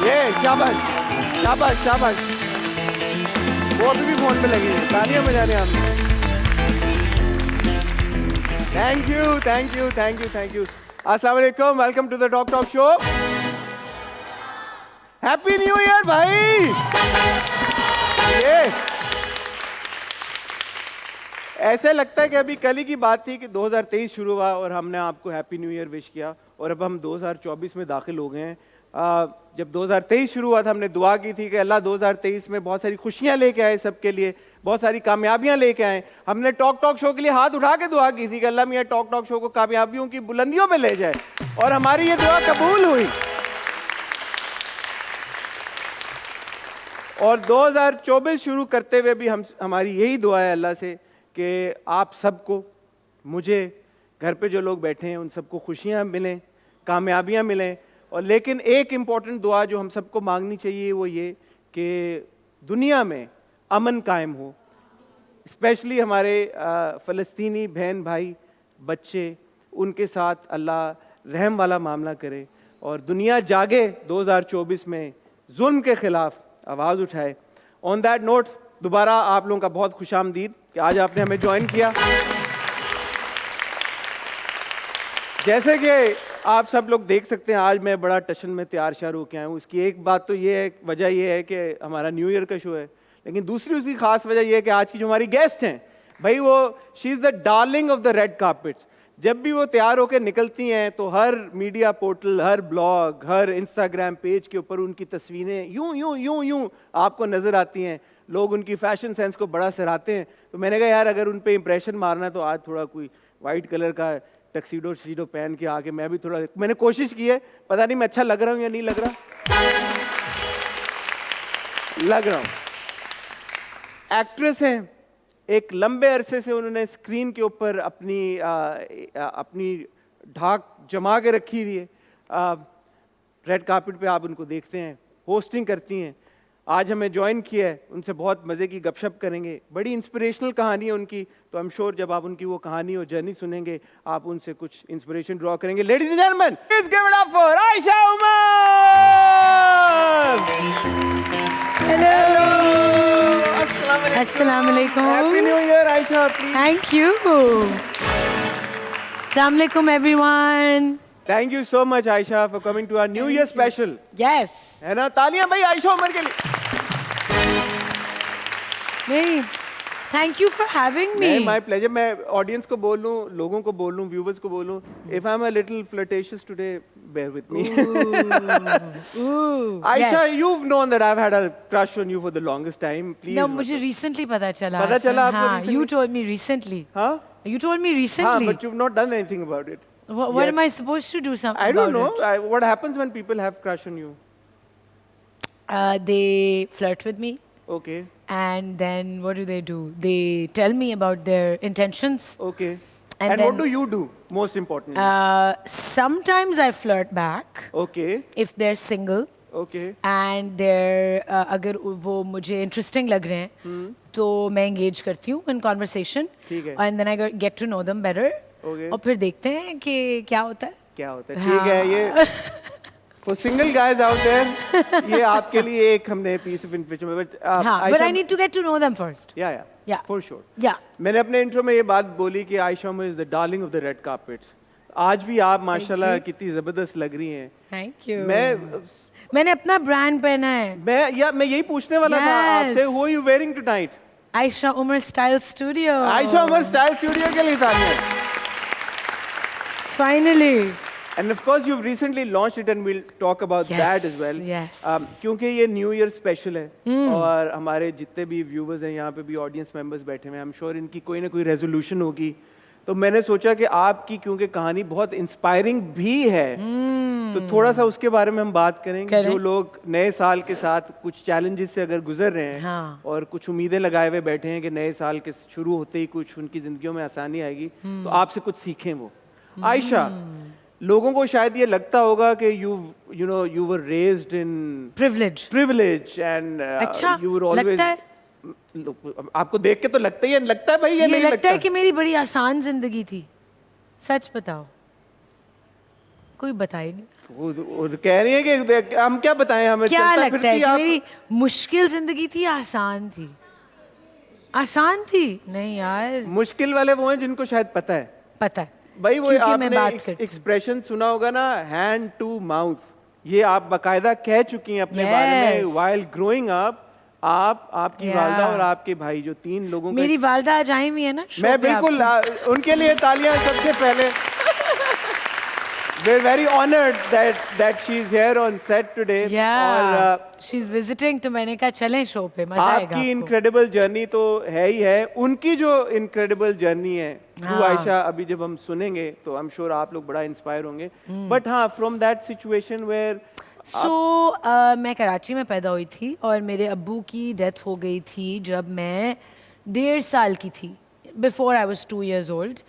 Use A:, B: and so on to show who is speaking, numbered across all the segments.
A: ये शाबाश शाबाश शाबाश। वो अभी भी फोन पे लगी है, तालियां बजाने हमने। Thank you thank you thank you thank you. अस्सलाम वालेकुम, welcome to the talk show. Happy new year भाई। ये ऐसे लगता है कि अभी कल ही की बात थी कि 2023 शुरू हुआ और हमने आपको हैप्पी न्यू ईयर विश किया और अब हम 2024 में दाखिल हो गए हैं। जब 2023 शुरू हुआ था हमने दुआ की थी कि अल्लाह 2023 में बहुत सारी खुशियां लेके आए, सबके लिए बहुत सारी कामयाबियां लेके आए। हमने टॉक शो के लिए हाथ उठा के दुआ की थी कि अल्लाह मियां टॉक शो को कामयाबियों की बुलंदियों पे ले जाए और हमारी ये दुआ कबूल हुई। और 2024 शुरू करते हुए भी हमारी यही दुआ है अल्लाह से कि आप सबको, मुझे, घर पे जो लोग बैठे हैं उन सबको खुशियां मिलें, कामयाबियां मिलें। और लेकिन एक इम्पॉर्टेंट दुआ जो हम सबको मांगनी चाहिए वो ये कि दुनिया में अमन कायम हो, स्पेशली हमारे फ़लस्तीनी बहन भाई बच्चे, उनके साथ अल्लाह रहम वाला मामला करे और दुनिया जागे 2024 में जुल्म के खिलाफ आवाज़ उठाए। ऑन दैट नोट दोबारा आप लोगों का बहुत खुशामदीद कि आज आपने हमें ज्वाइन किया। जैसे कि आप सब लोग देख सकते हैं आज मैं बड़ा टशन में तैयार श्यार होकर आया हूँ। उसकी एक बात तो ये है, वजह ये है कि हमारा न्यू ईयर का शो है, लेकिन दूसरी उसकी खास वजह ये है कि आज की जो हमारी गेस्ट हैं भाई, वो she is the darling of the red carpets. जब भी वो तैयार होकर निकलती हैं तो हर मीडिया पोर्टल, हर ब्लॉग, हर इंस्टाग्राम पेज के ऊपर उनकी तस्वीरें यूं यूं यूं यूं आपको नज़र आती हैं। लोग उनकी फैशन सेंस को बड़ा सराहते हैं। तो मैंने कहा यार अगर उन पे इंप्रेशन मारना है तो आज थोड़ा कोई वाइट कलर का टक्सीडो पहन के आके मैं भी थोड़ा, मैंने कोशिश की है, पता नहीं मैं अच्छा लग रहा हूँ या नहीं लग रहा। लग रहा हूँ। एक्ट्रेस हैं, एक लंबे अरसे से उन्होंने स्क्रीन के ऊपर अपनी ढाक जमा के रखी हुई है। रेड कार्पेट पे आप उनको देखते हैं, होस्टिंग करती हैं। आज हमें ज्वाइन किया है, उनसे बहुत मज़े की गपशप करेंगे। बड़ी इंस्पिरेशनल कहानी है उनकी, तो आई एम श्योर जब आप उनकी वो कहानी और जर्नी सुनेंगे आप उनसे कुछ इंस्पिरेशन ड्रॉ करेंगे। Ladies and gentleman, please give it up for Ayesha Umar.
B: Hello, अस्सलाम वालेकुम।
A: Happy new year Ayesha, please.
B: Thank you. अस्सलाम वालेकुम everyone.
A: Thank you so much Ayesha for coming to our new year special.
B: Yes,
A: है ना, तालियां भाई आयशा उमर के लिए।
B: नहीं, thank you for having me.
A: My pleasure. मैं ऑडियंस को बोल लूं, लोगों को बोल लूं, व्यूवर्स को बोल लूं, if I am a little flirtatious today, bear with me. Aisha,
B: yes.
A: you've known that I've had a crush on you for the longest time. Please.
B: No, मुझे recently पता चला।
A: पता चला आपको
B: हाँ,
A: recently?
B: you told me recently.
A: हाँ?
B: You told me
A: हाँ,
B: recently.
A: but you've not done anything about it.
B: What am I supposed to do something
A: I don't
B: about
A: know. What happens when people have crush on you?
B: it? They flirt with me.
A: Okay.
B: And then what do? They tell me about their intentions.
A: Okay.
B: And
A: And what
B: then-
A: do you do? Most importantly.
B: Sometimes I flirt back
A: Okay.
B: if they're single
A: Okay.
B: and they're अगर वो मुझे interesting लग रहे हैं तो मैं engage करती हूँ in conversation.
A: ठीक है।
B: And then I get to know them better.
A: Okay.
B: और फिर देखते हैं कि क्या होता है।
A: क्या होता है? ठीक है, ये for single guys out there, ये आपके लिए एक हमने piece of information। But
B: हाँ, but I need to get to know them first.
A: Yeah.
B: Yeah.
A: For sure.
B: Yeah.
A: मैंने अपने इंट्रो में ये बात बोली कि Ayesha Umar is the darling of the red carpets. आज भी आप माशाल्लाह कितनी जबरदस्त लग रही हैं।
B: Thank you.
A: मैंने
B: अपना ब्रांड पहना है।
A: मैं यही पूछने वाला था
B: Yes.
A: आपसे, who are you wearing tonight?
B: Ayesha Umar style studio.
A: Ayesha Umar style studio के लिए तालियां।
B: Finally.
A: And of course you've recently launched it and we'll talk about
B: Yes,
A: that as well.
B: yes.
A: क्योंकि ये न्यू ईयर स्पेशल है और हमारे जितने भी व्यूवर्स हैं यहाँ पे भी ऑडियंस मेंबर्स बैठे हुए हैं, आई एम श्योर इनकी कोई ना कोई रेजोल्यूशन होगी। तो मैंने सोचा कि आपकी क्योंकि कहानी बहुत इंस्पायरिंग भी है तो थोड़ा सा उसके बारे में हम बात करेंगे। जो लोग नए साल के साथ कुछ चैलेंजेस से अगर गुजर रहे हैं
B: हाँ।
A: और कुछ उम्मीदें लगाए हुए बैठे हैं कि नए साल के शुरू होते ही कुछ उनकी जिंदगियों में आसानी आएगी, तो आपसे कुछ सीखें वो। आयशा, लोगों को शायद ये लगता होगा कि you were raised in privilege and
B: अच्छा,
A: you were always
B: लगता है?
A: आपको देख के तो लगता ही है, लगता है भाई ये नहीं
B: लगता है कि मेरी बड़ी आसान जिंदगी थी। सच बताओ, कोई बताए नहीं।
A: वो कह रही है कि हम क्या बताएं, हमें
B: क्या
A: चलता
B: लगता है
A: फिरती
B: कि
A: आप।
B: मेरी मुश्किल जिंदगी थी या आसान थी? आसान थी? नहीं यार,
A: मुश्किल वाले वो हैं जिनको शायद पता है
B: पता है
A: भाई। वो
B: क्योंकि मैं
A: आपने
B: बात करती हूँ।
A: एक्सप्रेशन सुना होगा ना, हैंड टू माउथ, ये आप बकायदा कह चुकी हैं अपने बारे में।
B: Yes.
A: वाइल ग्रोइंग अप, आप, आपकी
B: Yeah.
A: वालदा और आपके भाई, जो 3 लोगों का।
B: मेरी वालदा आज आई हुई है ना show
A: मैं
B: पे
A: बिल्कुल
B: आपके।
A: उनके लिए तालियां सबसे पहले। We're very honored that she's here on set today.
B: Yeah,
A: और
B: she's visiting, तो मैंने कहा चलें शो पे, मजा आएगा
A: आपकी
B: आपको।
A: इनक्रेडिबल जर्नी तो है ही है, उनकी जो इनक्रेडिबल जर्नी है थ्रू
B: हाँ।
A: आयशा, अभी जब हम सुनेंगे तो आई एम श्योर आप लोग बड़ा इंस्पायर होंगे। बट हाँ, फ्रॉम दैट सिचुएशन वेयर
B: मैं कराची में पैदा हुई थी और मेरे अब्बू की डेथ हो गई थी जब मैं 1.5 साल की थी, before I was 2 years old,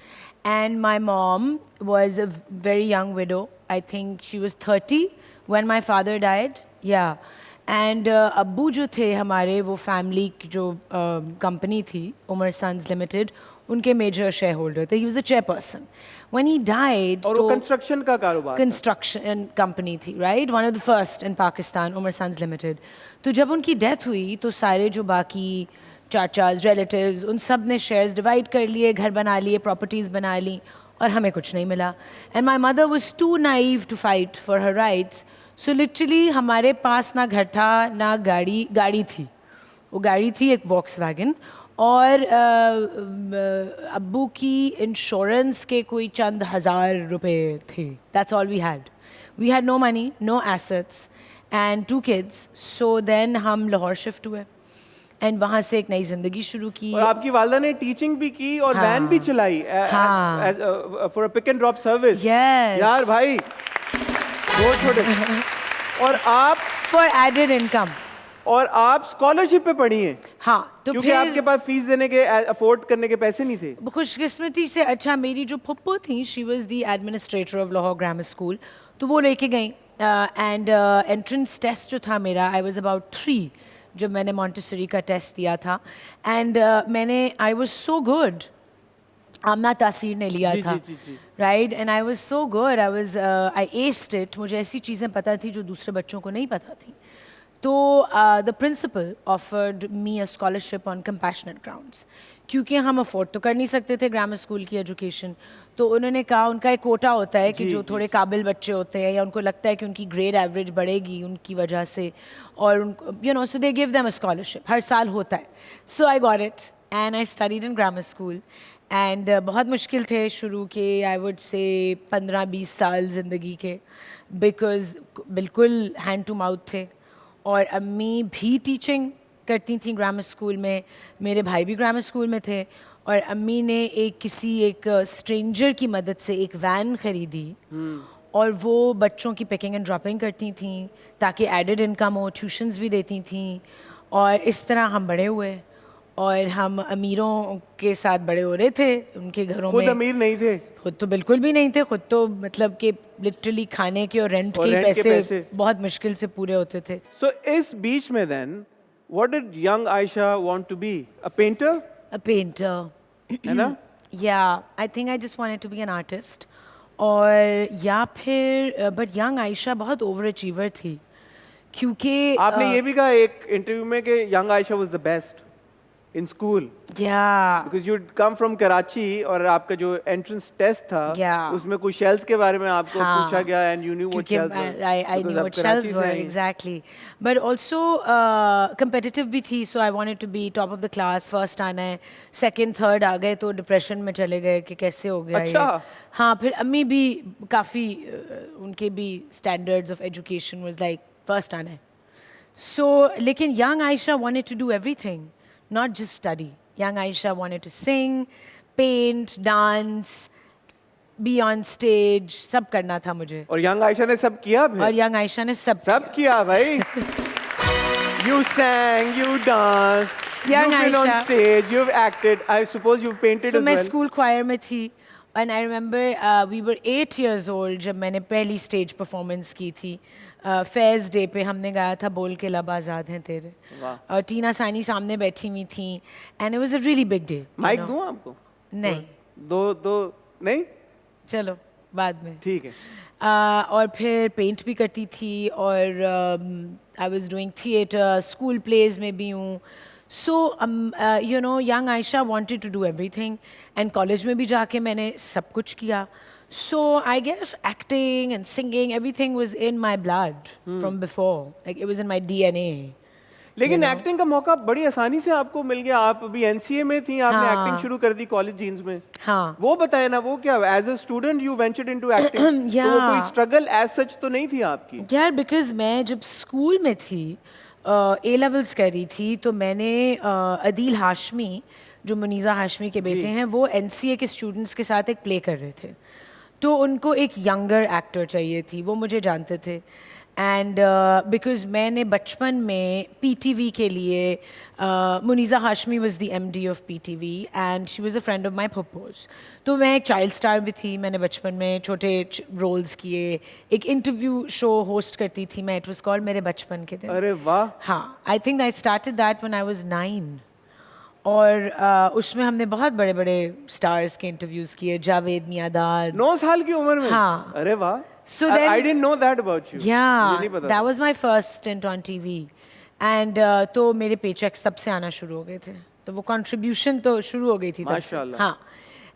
B: and my mom was a very young window. I think she was 30 when my father died. Yeah. And अब्बू जो थे हमारे, वो फैमिली की जो कंपनी थी उमर सन्स लिमिटेड, उनके मेजर शेयर होल्डर थे. ही was a chairperson. When he died,
A: और वो कंस्ट्रक्शन का कारोबार था।
B: कंस्ट्रक्शन कंपनी थी, right, one of the first in Pakistan, Umar sons limited. तो जब उनकी डेथ हुई तो सारे जो बाकी चाचाज, रिलेटिव्स, उन सब ने शेयर्स डिवाइड कर लिए, घर बना लिए, प्रॉपर्टीज़ बना ली, और हमें कुछ नहीं मिला. And my mother was too naive to fight for her rights. So literally हमारे पास ना घर था ना गाड़ी थी. वो गाड़ी थी एक वॉक्सवैगन, और अब्बू की इंश्योरेंस के कोई चंद हज़ार रुपए थे. That's all we had. We had no money, no assets and 2 kids. So then हम लाहौर शिफ्ट हुए एंड वहाँ से एक नई ज़िंदगी शुरू की.
A: और आपकी वालदा ने टीचिंग भी की और
B: हाँ।
A: वैन भी चलाई
B: हाँ।
A: For a pick and drop service.
B: Yes.
A: यार भाई, दो छोटे. और आप
B: फॉर एडेड इनकम.
A: और आप स्कॉलरशिप पे पढ़ी हैं,
B: हाँ, तो
A: क्योंकि
B: फिर
A: आपके पास फीस देने के, अफोर्ड करने के पैसे नहीं थे.
B: खुशकिस्मती से, अच्छा, मेरी जो फुप्पो थी, she was the administrator of Lahore grammar school, तो वो लेके गई. एंड एंट्रेंस टेस्ट जो था मेरा, आई वाज अबाउट 3 जब मैंने मॉन्टेसरी का टेस्ट दिया था. And I was so good. Aamna Taseer ने लिया
A: जी,
B: था,
A: जी, जी.
B: Right, and I was so good. I aced it. मुझे ऐसी चीज़ें पता थी जो दूसरे बच्चों को नहीं पता थी. तो the principal offered me a scholarship on compassionate grounds, क्योंकि हम अफोर्ड तो कर नहीं सकते थे ग्रामर स्कूल की एजुकेशन. तो उन्होंने कहा, उनका एक कोटा होता है कि जो थोड़े काबिल बच्चे होते हैं, या उनको लगता है कि उनकी ग्रेड एवरेज बढ़ेगी उनकी वजह से, और उनको you know, so they give them a scholarship. हर साल होता है. So I got it and I studied in grammar school. And बहुत मुश्किल थे शुरू के, आई वुड से 15-20 साल ज़िंदगी के, बिकॉज बिल्कुल हैंड टू माउथ थे. और अम्मी भी टीचिंग करती थी ग्रामर स्कूल में, मेरे भाई भी ग्रामर स्कूल में थे, और अम्मी ने किसी एक स्ट्रेंजर की मदद से एक वैन खरीदी, और वो बच्चों की पिकिंग एंड ड्रॉपिंग करती थी ताकि एडेड इनकम हो, ट्यूशन्स भी देती थी. और इस तरह हम बड़े हुए, और हम अमीरों के साथ बड़े हो रहे थे उनके घरों
A: खुद
B: में.
A: अमीर नहीं थे.
B: खुद तो बिल्कुल भी नहीं थे. खुद तो मतलब कि लिटरली खाने के और रेंट
A: और
B: के
A: rent के
B: पैसे
A: पैसे
B: बहुत मुश्किल से पूरे होते थे.
A: सो इस बीच में then what did young Ayesha want to be? A painter,
B: A painter.
A: है ना?
B: Yeah, I think I just wanted to be an artist. और या फिर बट यंग आयशा बहुत ओवर अचीवर थी, क्योंकि
A: आपने ये भी कहा एक इंटरव्यू में कि young Ayesha was the best in school,
B: या
A: because you come from Karachi, और आपका जो एंट्रेंस टेस्ट था
B: Yeah.
A: उसमें कुछ शेल्स के बारे में आपको
B: हाँ.
A: पूछा गया, एंड यू न्यू व्हाट
B: क्योंकि
A: shells
B: I knew what shells were, exactly. But also competitive भी थी, so I wanted to be top of the class, first आना है. Second, third आ गए तो डिप्रेशन में चले गए कि कैसे हो गया
A: अच्छा.
B: ये. हाँ, फिर अम्मी भी काफ़ी उनके भी standards of education was like first आना है. So लेकिन young Aisha wanted to do everything, not just study. Young Aisha wanted to sing, paint, dance, be on stage, सब करना था मुझे.
A: और यंग आयशा ने सब किया फिर?
B: और यंग आयशा ने सब
A: किया भाई. You sang, you danced,
B: Young
A: you've been on
B: Aisha.
A: stage, you've acted, I suppose you've painted
B: So
A: as
B: मैं
A: well.
B: स्कूल choir में थी, and I remember we were 8 years old जब मैंने पहली स्टेज परफॉर्मेंस की थी. फेयर्स डे पे हमने गाया था बोल के लब आज़ाद हैं तेरे, और टीना सानी सामने बैठी हुई थी, and it was a really big day.
A: Mic दूं आपको?
B: नहीं,
A: दो नहीं?
B: चलो. बाद में
A: ठीक है।
B: और फिर पेंट भी करती थी और I was doing theatre, school plays में भी हूँ. So you know young Ayesha wanted to do everything and college में भी जाके मैंने सब कुछ किया. So I guess acting and singing everything was in my blood from before, like it was in my DNA.
A: लेकिन एक्टिंग का मौका बड़ी आसानी से आपको मिल गया. आप अभी एनसीए में थी, आपने
B: हाँ.
A: एक्टिंग शुरू कर दी कॉलेज जीन्स में.
B: हाँ.
A: वो बताए ना, वो क्या as a student you ventured into acting?
B: Yeah.
A: तो वो कोई स्ट्रगल एज सच तो नहीं थी आपकी?
B: यार बिकॉज मैं जब स्कूल में थी, ए लेवल्स कर रही थी, तो मैंने अदील हाशमी, जो मुनीज़ा हाशमी के बेटे हैं, वो एनसीए के स्टूडेंट्स के साथ एक प्ले कर रहे थे. तो उनको एक यंगर एक्टर चाहिए थी, वो मुझे जानते थे. एंड बिकॉज मैंने बचपन में पीटीवी के लिए, Muniza Hashmi was the MD of PTV and she was a friend of my papa's. तो मैं एक चाइल्ड स्टार भी थी, मैंने बचपन में छोटे रोल्स किए. एक इंटरव्यू शो होस्ट करती थी मैं, इट वाज कॉल्ड मेरे बचपन के दिन.
A: अरे वाह.
B: हाँ, I think I started that when I was 9. और उसमें हमने बहुत बड़े बड़े स्टार्स के इंटरव्यूज़ किए, जावेद मियादाद.
A: 9 साल की उम्र में?
B: हाँ.
A: अरे वाह.
B: So then,
A: I didn't know that about you.
B: Yeah,
A: मुझे नहीं पता
B: that
A: था.
B: was my first stint on TV. And तो मेरे पेचेक्स तब से आना शुरू हो गए थे, तो वो कंट्रीब्यूशन तो शुरू हो गई थी तब से.
A: माशाल्लाह.
B: हाँ.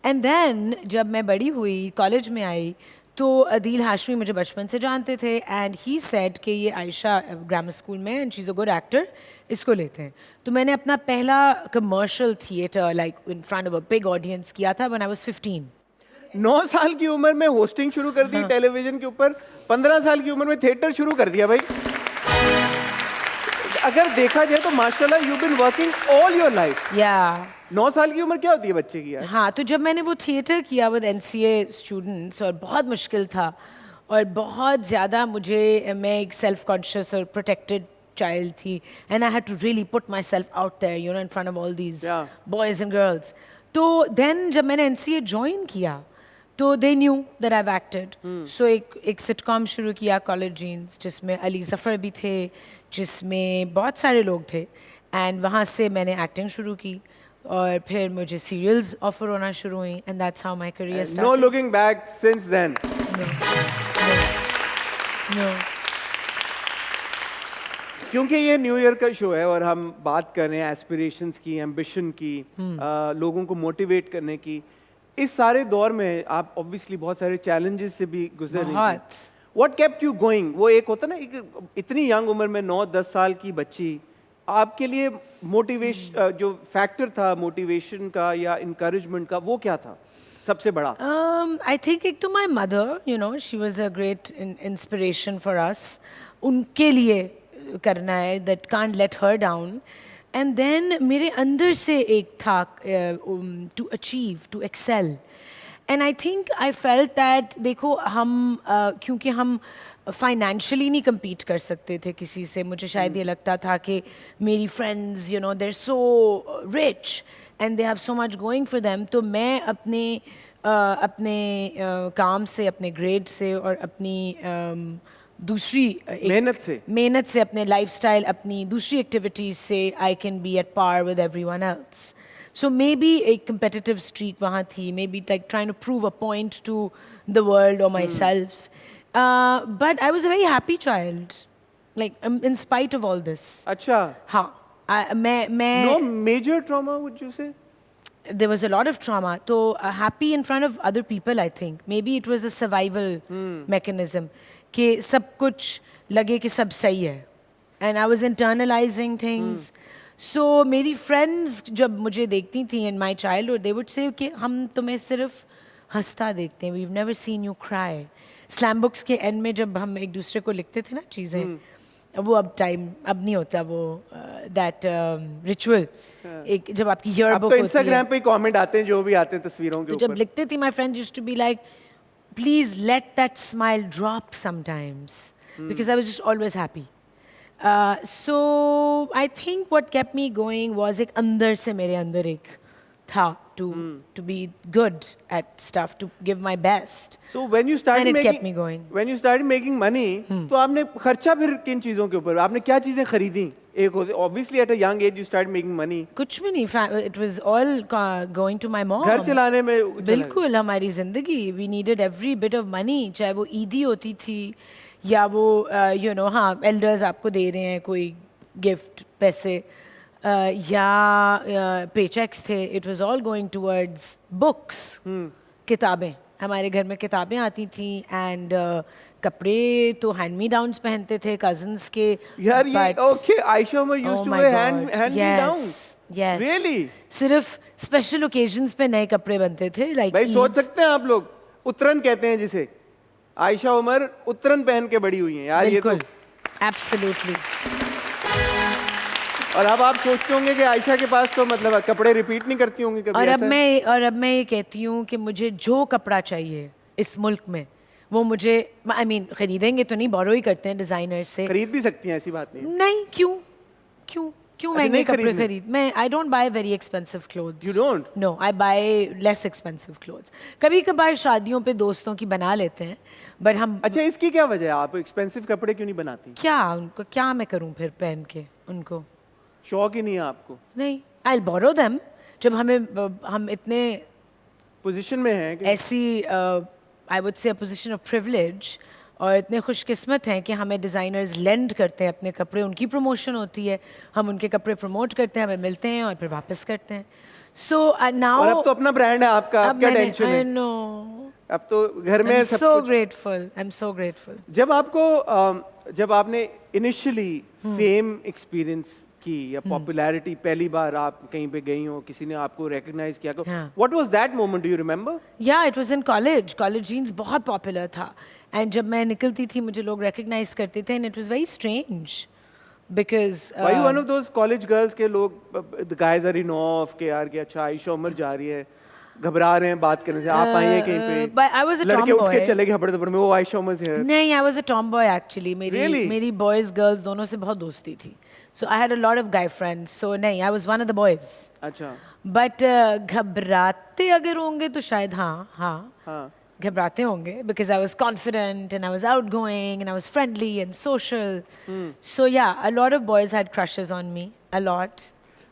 B: एंड देन जब मैं बड़ी हुई, कॉलेज में आई, तो अदील हाशमी मुझे बचपन से जानते थे एंड ही सेड कि ये आयशा ग्रामर स्कूल में and she is a good actor, इसको लेते हैं. तो मैंने अपना पहला commercial theatre like in front of a big audience किया था व्हेन आई वाज 15.
A: 9 साल की उम्र में होस्टिंग शुरू कर दी टेलीविजन के ऊपर. 15 साल की उम्र में थिएटर शुरू कर दिया भाई. अगर देखा जाए तो माशाल्लाह you been working all your life.
B: या
A: 9 साल की उम्र क्या होती है बच्चे की यार?
B: हाँ, तो जब मैंने वो थिएटर किया विद एनसीए स्टूडेंट्स, और बहुत मुश्किल था और बहुत ज़्यादा मुझे, मैं एक सेल्फ कॉन्शियस और प्रोटेक्टेड चाइल्ड थी and I had to really put myself out there, you know, in front of all these
A: Yeah.
B: Boys and girls. तो देन जब मैंने एनसीए ज्वाइन किया तो they knew that I have acted. So एक sitcom शुरू किया, college jeans, जिसमें अली ज़फ़र भी थे, जिसमें बहुत सारे लोग थे. एंड वहाँ से मैंने एक्टिंग शुरू की और फिर मुझे सीरियल्स ऑफर होना शुरू हुई and that's how my career
A: no
B: started.
A: Looking back since then.
B: No.
A: क्योंकि ये न्यू ईयर का शो है और हम बात कर रहे हैं एस्पिरेशंस की, एम्बिशन की, लोगों को मोटिवेट करने की. इस सारे दौर में आप ऑब्वियसली बहुत सारे चैलेंजेस से भी गुजर रही
B: बहुत.
A: हैं. What kept you going? वो एक होता ना, एक इतनी यंग उम्र में 9-10 साल की बच्ची, आपके लिए मोटिवेशन जो फैक्टर था मोटिवेशन का या इनकरेजमेंट का, वो क्या था सबसे बड़ा?
B: I think एक तो my mother, you know, she was a great inspiration for us. उनके लिए करना है, that can't let her down. And then मेरे अंदर से एक था to achieve, to excel. And I think I felt that देखो हम क्योंकि हम फाइनेंशियली नहीं compete कर सकते थे किसी से. मुझे शायद ये लगता था कि मेरी friends, you know, they're so rich and they have so much going for them. तो मैं अपने काम से, अपने ग्रेड से और अपनी दूसरी मेहनत से, अपने लाइफस्टाइल, अपनी दूसरी एक्टिविटीज से I can be at par with everyone else. So maybe एक competitive streak वहाँ थी, maybe like trying to prove a point to the world और myself. But I was a very happy child, like in spite of all this.
A: अच्छा.
B: हाँ, मैं
A: no major trauma would you say?
B: There was a lot of trauma. So happy in front of other people, I think. Maybe it was a survival mechanism. कि सब कुछ लगे कि सब सही है. And I was internalizing things. So मेरी friends जब मुझे देखती थी in my childhood, they would say कि हम तुम्हें सिर्फ हंसता देखते हैं. We've never seen you cry. Slam books के end में जब हम एक दूसरे को लिखते थे ना चीज़ें, वो अब नहीं होता वो दैट रिचुअल. एक जब आपकी ईयर बुक
A: होती है, इंस्टाग्राम पे कमेंट आते हैं जो भी आते हैं तस्वीरों के
B: ऊपर, तो जब लिखते थी, my friends used to be like, please let that smile drop sometimes, because I was just always happy. So I think what kept me going was एक अंदर से मेरे अंदर एक था to be good at stuff, to give my best.
A: So when you started
B: and it
A: making,
B: kept me going.
A: When you started making money, तो आपने खर्चा फिर किन चीजों के ऊपर, आपने क्या चीजें खरीदी? एक होते obviously at a young age you start making money,
B: कुछ भी नहीं, it was all going to my mom.
A: घर चलाने में चला गया।
B: बिल्कुल, हमारी जिंदगी, we needed every bit of money, चाहे वो ईदी होती थी या वो यू नो हाँ एल्डर्स आपको दे रहे हैं कोई गिफ्ट पैसे, या पेचेक्स थे, it was all going towards books, किताबें। हमारे घर में किताबें आती थी एंड कपड़े तो हैंड मी डाउन्स पहनते थे कजन्स के।
A: यार ये
B: but-
A: okay, Ayesha Umar used
B: Oh
A: to
B: my
A: wear
B: God,
A: hand me down.
B: yes.
A: Really?
B: सिर्फ स्पेशल ओकेजन्स पे नए कपड़े बनते थे, लाइक
A: भाई सोच सकते हैं आप लोग, उत्तरन कहते हैं जिसे, आयशा उमर उत्तरन पहन के बड़ी हुई हैं यार, ये तो।
B: बिल्कुल, एब्सोल्युटली।
A: और अब आप सोचते होंगे कि आयशा के पास तो मतलब कपड़े रिपीट नहीं करती होंगी कभी,
B: और
A: ऐसा?
B: अब मैं ये कहती हूँ कि मुझे जो कपड़ा चाहिए इस मुल्क में वो मुझे, आई मीन खरीदेंगे तो नहीं, बोरो ही करते हैं डिजाइनर से।
A: खरीद भी सकती हैं, ऐसी बात नहीं।
B: नहीं, क्यों क्यों क्यों
A: अच्छा,
B: महंगे
A: नहीं
B: कपड़े
A: खरीदने?
B: खरीद, मैं I don't buy very expensive clothes.
A: You don't?
B: No, I buy less expensive clothes. कभी कभार शादियों पे दोस्तों की बना लेते हैं, बट हम
A: अच्छा, इसकी क्या वजह है, आप एक्सपेंसिव कपड़े क्यों नहीं बनाती?
B: क्या उनको, क्या मैं करूं फिर पहन के उनको?
A: शौक ही नहीं है आपको?
B: नहीं, आई बोरो देम जब हमें हम इतने
A: पोजीशन में है कि
B: ऐसी I would say position of privilege और इतने खुशकिस्मत हैं कि हमें डिज़ाइनर्स लेंड करते हैं अपने कपड़े, उनकी प्रमोशन होती है, हम उनके कपड़े प्रमोट करते हैं, हमें मिलते हैं और फिर वापस करते हैं। सो नाउ
A: और अब तो अपना ब्रांड है आपका, अब क्या टेंशन
B: आई
A: है?
B: नो,
A: अब तो घर में
B: आई एम
A: सब
B: सो
A: कुछ।
B: Grateful, I am so grateful.
A: जब आपको जब आपने इनिशियली फेम एक्सपीरियंस की या पॉपुलैरिटी, पहली बार आप कहीं पे गई हो, किसी ने आपको रिकॉग्नाइज किया,
B: हाँ।
A: What was that moment, do you remember?
B: या it was in college, college jeans बहुत पॉपुलर था एंड जब मैं निकलती थी मुझे लोग रिकॉग्नाइज करते थे and it was very strange because
A: why one of those college girls के लोग, the guys are in of के यार कि अच्छा आयशा उमर जा रही है, घबरा रहे हैं बात करने से, आप आइए कहीं पे,
B: but I was a
A: लड़के उठ के
B: tomboy.
A: चले गए हबड़ दबड़ में, वो आयशा उमर से है।
B: नहीं, I was a tomboy actually.
A: Really?
B: मेरी बॉयज गर्ल्स दोनों से बहुत दोस्ती थी, so I had a lot of guy friends, so नहीं, I was one of the boys.
A: अच्छा,
B: बट घबराते अगर होंगे तो शायद हाँ
A: हाँ,
B: घबराते होंगे because I was confident and I was outgoing and I was friendly and social, so या a lot of boys had crushes on me, a lot,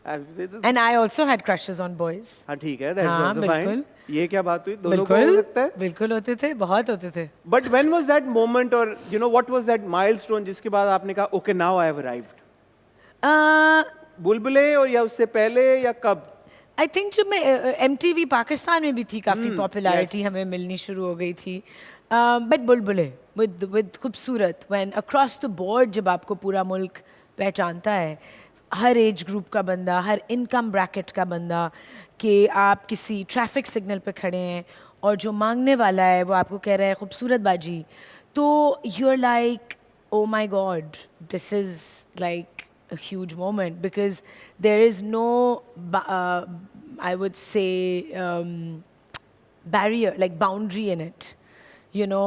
B: and I also had crushes on boys.
A: हाँ ठीक है, that's
B: हाँ,
A: also
B: बिल्कुल।
A: Fine. ये क्या बात हुई, दोनों को हो सकता है।
B: बिल्कुल होते थे, बहुत होते थे।
A: But when was that moment, और you know what was that milestone जिसके बाद आपने कहा okay now I have arrived? बुलबुले और या उससे पहले या कब?
B: आई थिंक जब मैं MTV पाकिस्तान में भी थी, काफ़ी पॉपुलैरिटी हमें मिलनी शुरू हो गई थी, बट बुलबुले विद खूबसूरत, व्हेन अक्रॉस द बोर्ड जब आपको पूरा मुल्क पहचानता है, हर एज ग्रुप का बंदा, हर इनकम ब्रैकेट का बंदा, कि आप किसी ट्रैफिक सिग्नल पे खड़े हैं और जो मांगने वाला है वो आपको कह रहा है खूबसूरत बाजी, तो you are like oh my God, this is like a huge moment because there is no I would say barrier, like boundary in it, you know,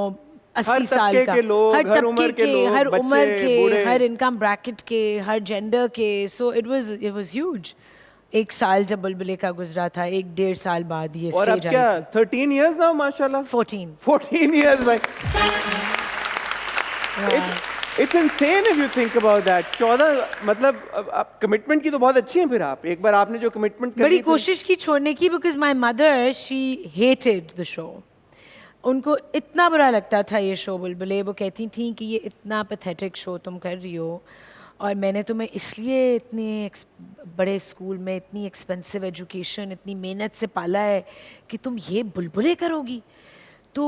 B: 80 साल का,
A: के लोग, हर उम्र के लोग,
B: हर
A: बच्चे,
B: उम्र के,
A: बूढ़े।
B: हर इनकम ब्रैकेट के, हर जेंडर के, so it was huge। एक साल जब बुलबुले का गुजरा था, 1-1.5 साल बाद ये
A: और अब
B: स्टेज
A: क्या
B: आई थी।
A: 13 इयर्स नाउ माशाल्लाह? 14 years भाई। It's insane if you think about that। 14 मतलब अब कमिटमेंट की तो बहुत अच्छी है फिर आप, एक बार आपने जो कमिटमेंट कर
B: बड़ी
A: ली फिर-
B: कोशिश की छोड़ने की, because my mother she hated the show. उनको इतना बुरा लगता था ये शो बुलबुले, वो कहती थी कि ये इतना पैथेटिक शो तुम कर रही हो, और मैंने तुम्हें इसलिए इतने बड़े स्कूल में इतनी एक्सपेंसिव एजुकेशन, इतनी मेहनत से पाला है कि तुम ये बुलबुले करोगी। तो